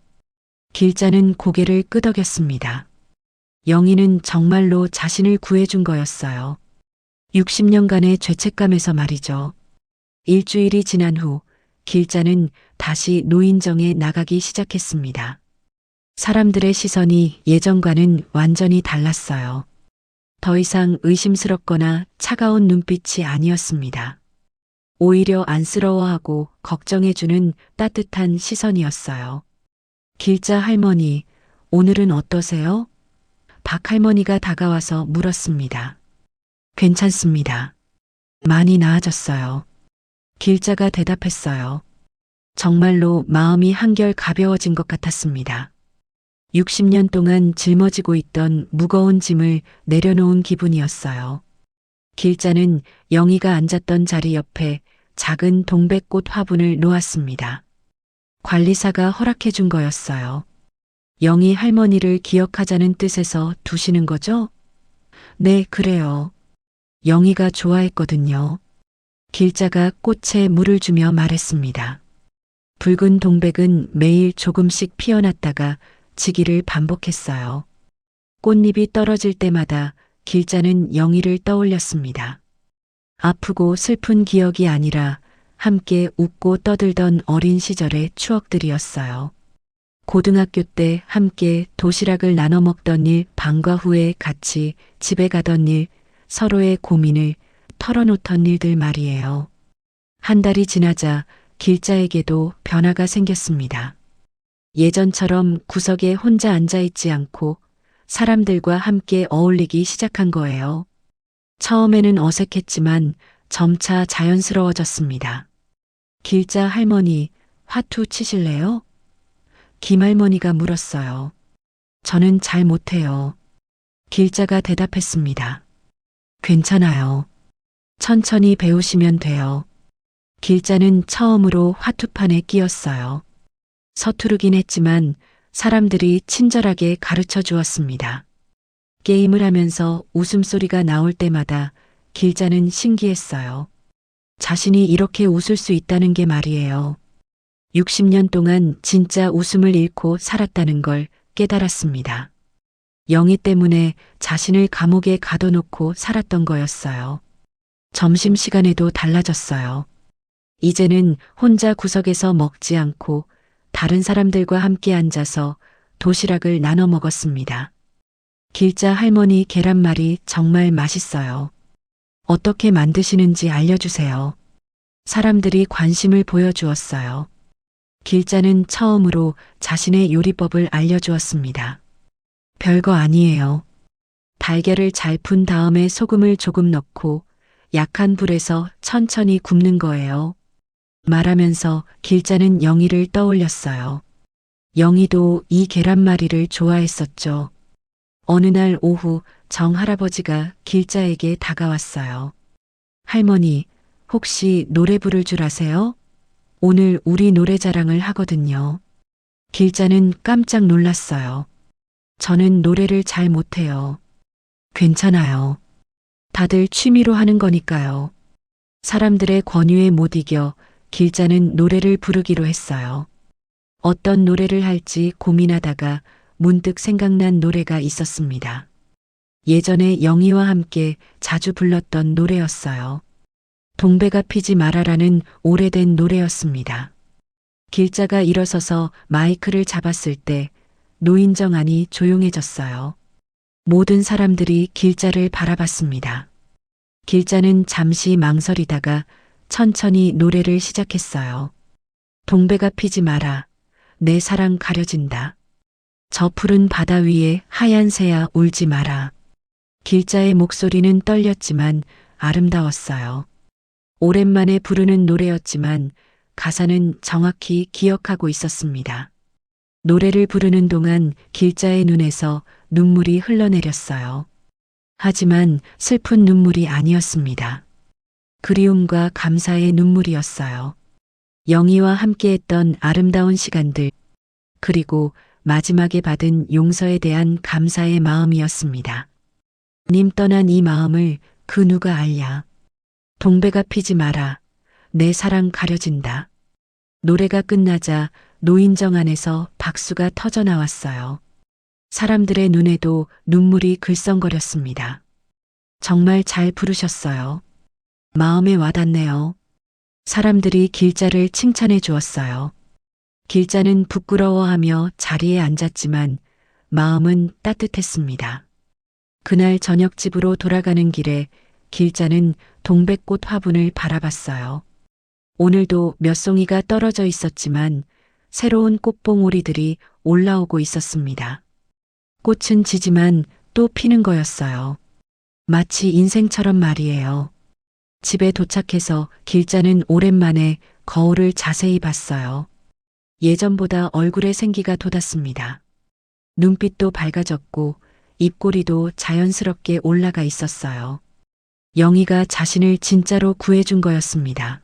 B: 길자는 고개를 끄덕였습니다. 영희는 정말로 자신을 구해준 거였어요. 60년간의 죄책감에서 말이죠. 일주일이 지난 후 길자는 다시 노인정에 나가기 시작했습니다. 사람들의 시선이 예전과는 완전히 달랐어요. 더 이상 의심스럽거나 차가운 눈빛이 아니었습니다. 오히려 안쓰러워하고 걱정해주는 따뜻한 시선이었어요. 길자 할머니, 오늘은 어떠세요? 박 할머니가 다가와서 물었습니다. 괜찮습니다. 많이 나아졌어요. 길자가 대답했어요. 정말로 마음이 한결 가벼워진 것 같았습니다. 60년 동안 짊어지고 있던 무거운 짐을 내려놓은 기분이었어요. 길자는 영희가 앉았던 자리 옆에 작은 동백꽃 화분을 놓았습니다. 관리사가 허락해 준 거였어요. 영희 할머니를 기억하자는 뜻에서 두시는 거죠? 네, 그래요. 영희가 좋아했거든요. 길자가 꽃에 물을 주며 말했습니다. 붉은 동백은 매일 조금씩 피어났다가 지기를 반복했어요. 꽃잎이 떨어질 때마다 길자는 영희를 떠올렸습니다. 아프고 슬픈 기억이 아니라 함께 웃고 떠들던 어린 시절의 추억들이었어요. 고등학교 때 함께 도시락을 나눠 먹던 일, 방과 후에 같이 집에 가던 일, 서로의 고민을 털어놓던 일들 말이에요. 한 달이 지나자 길자에게도 변화가 생겼습니다. 예전처럼 구석에 혼자 앉아있지 않고 사람들과 함께 어울리기 시작한 거예요. 처음에는 어색했지만 점차 자연스러워졌습니다. 길자 할머니, 화투 치실래요? 김할머니가 물었어요. 저는 잘 못해요. 길자가 대답했습니다. 괜찮아요. 천천히 배우시면 돼요. 길자는 처음으로 화투판에 끼었어요. 서투르긴 했지만 사람들이 친절하게 가르쳐 주었습니다. 게임을 하면서 웃음소리가 나올 때마다 길자는 신기했어요. 자신이 이렇게 웃을 수 있다는 게 말이에요. 60년 동안 진짜 웃음을 잃고 살았다는 걸 깨달았습니다. 영희 때문에 자신을 감옥에 가둬놓고 살았던 거였어요. 점심시간에도 달라졌어요. 이제는 혼자 구석에서 먹지 않고 다른 사람들과 함께 앉아서 도시락을 나눠 먹었습니다. 길자 할머니 계란말이 정말 맛있어요. 어떻게 만드시는지 알려주세요. 사람들이 관심을 보여주었어요. 길자는 처음으로 자신의 요리법을 알려주었습니다. 별거 아니에요. 달걀을 잘 푼 다음에 소금을 조금 넣고 약한 불에서 천천히 굽는 거예요. 말하면서 길자는 영희를 떠올렸어요. 영희도 이 계란말이를 좋아했었죠. 어느 날 오후 정할아버지가 길자에게 다가왔어요. 할머니, 혹시 노래 부를 줄 아세요? 오늘 우리 노래자랑을 하거든요. 길자는 깜짝 놀랐어요. 저는 노래를 잘 못해요. 괜찮아요. 다들 취미로 하는 거니까요. 사람들의 권유에 못 이겨 길자는 노래를 부르기로 했어요. 어떤 노래를 할지 고민하다가 문득 생각난 노래가 있었습니다. 예전에 영희와 함께 자주 불렀던 노래였어요. 동배가 피지 말아라는 오래된 노래였습니다. 길자가 일어서서 마이크를 잡았을 때 노인정 안이 조용해졌어요. 모든 사람들이 길자를 바라봤습니다. 길자는 잠시 망설이다가 천천히 노래를 시작했어요. 동배가 피지 마라. 내 사랑 가려진다. 저 푸른 바다 위에 하얀 새야 울지 마라. 길자의 목소리는 떨렸지만 아름다웠어요. 오랜만에 부르는 노래였지만 가사는 정확히 기억하고 있었습니다. 노래를 부르는 동안 길자의 눈에서 눈물이 흘러내렸어요. 하지만 슬픈 눈물이 아니었습니다. 그리움과 감사의 눈물이었어요. 영희와 함께했던 아름다운 시간들, 그리고 마지막에 받은 용서에 대한 감사의 마음이었습니다. 님 떠난 이 마음을 그 누가 알랴. 동배가 피지 마라. 내 사랑 가려진다. 노래가 끝나자 노인정 안에서 박수가 터져 나왔어요. 사람들의 눈에도 눈물이 글썽거렸습니다. 정말 잘 부르셨어요. 마음에 와닿네요. 사람들이 길자를 칭찬해 주었어요. 길자는 부끄러워하며 자리에 앉았지만 마음은 따뜻했습니다. 그날 저녁 집으로 돌아가는 길에 길자는 동백꽃 화분을 바라봤어요. 오늘도 몇 송이가 떨어져 있었지만 새로운 꽃봉오리들이 올라오고 있었습니다. 꽃은 지지만 또 피는 거였어요. 마치 인생처럼 말이에요. 집에 도착해서 길자는 오랜만에 거울을 자세히 봤어요. 예전보다 얼굴에 생기가 돋았습니다. 눈빛도 밝아졌고 입꼬리도 자연스럽게 올라가 있었어요. 영희가 자신을 진짜로 구해준 거였습니다.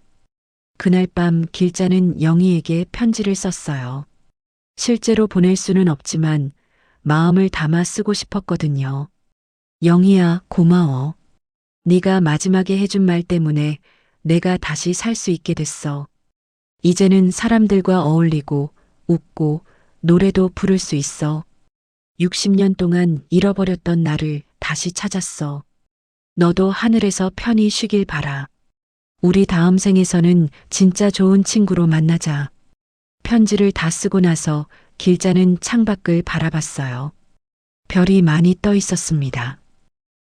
B: 그날 밤 길자는 영희에게 편지를 썼어요. 실제로 보낼 수는 없지만 마음을 담아 쓰고 싶었거든요. 영희야, 고마워. 네가 마지막에 해준 말 때문에 내가 다시 살 수 있게 됐어. 이제는 사람들과 어울리고 웃고 노래도 부를 수 있어. 60년 동안 잃어버렸던 나를 다시 찾았어. 너도 하늘에서 편히 쉬길 바라. 우리 다음 생에서는 진짜 좋은 친구로 만나자. 편지를 다 쓰고 나서 길자는 창밖을 바라봤어요. 별이 많이 떠 있었습니다.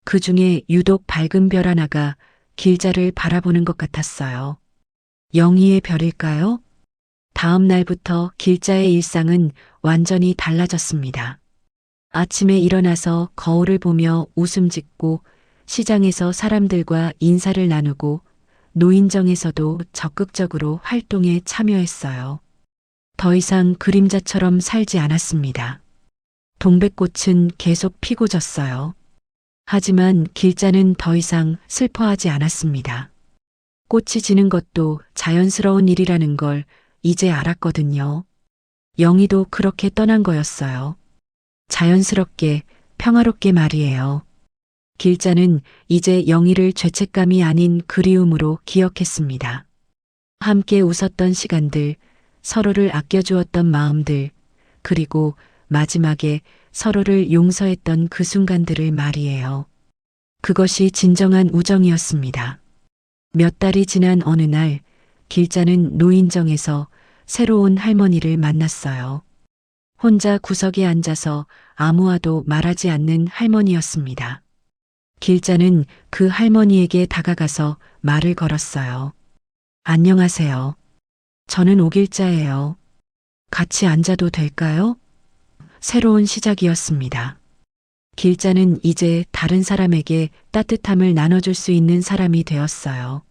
B: 그 중에 유독 밝은 별 하나가 길자를 바라보는 것 같았어요. 영희의 별일까요? 다음 날부터 길자의 일상은 완전히 달라졌습니다. 아침에 일어나서 거울을 보며 웃음 짓고 시장에서 사람들과 인사를 나누고 노인정에서도 적극적으로 활동에 참여했어요. 더 이상 그림자처럼 살지 않았습니다. 동백꽃은 계속 피고 졌어요. 하지만 길자는 더 이상 슬퍼하지 않았습니다. 꽃이 지는 것도 자연스러운 일이라는 걸 이제 알았거든요. 영희도 그렇게 떠난 거였어요. 자연스럽게, 평화롭게 말이에요. 길자는 이제 영희를 죄책감이 아닌 그리움으로 기억했습니다. 함께 웃었던 시간들, 서로를 아껴주었던 마음들, 그리고 마지막에 서로를 용서했던 그 순간들을 말이에요. 그것이 진정한 우정이었습니다. 몇 달이 지난 어느 날, 길자는 노인정에서 새로운 할머니를 만났어요. 혼자 구석에 앉아서 아무와도 말하지 않는 할머니였습니다. 길자는 그 할머니에게 다가가서 말을 걸었어요. 안녕하세요. 저는 오길자예요. 같이 앉아도 될까요? 새로운 시작이었습니다. 길자는 이제 다른 사람에게 따뜻함을 나눠줄 수 있는 사람이 되었어요.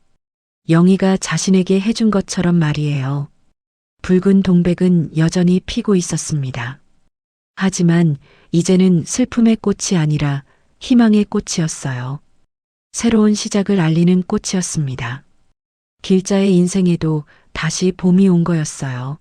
B: 영희가 자신에게 해준 것처럼 말이에요. 붉은 동백은 여전히 피고 있었습니다. 하지만 이제는 슬픔의 꽃이 아니라 희망의 꽃이었어요. 새로운 시작을 알리는 꽃이었습니다. 길자의 인생에도 다시 봄이 온 거였어요.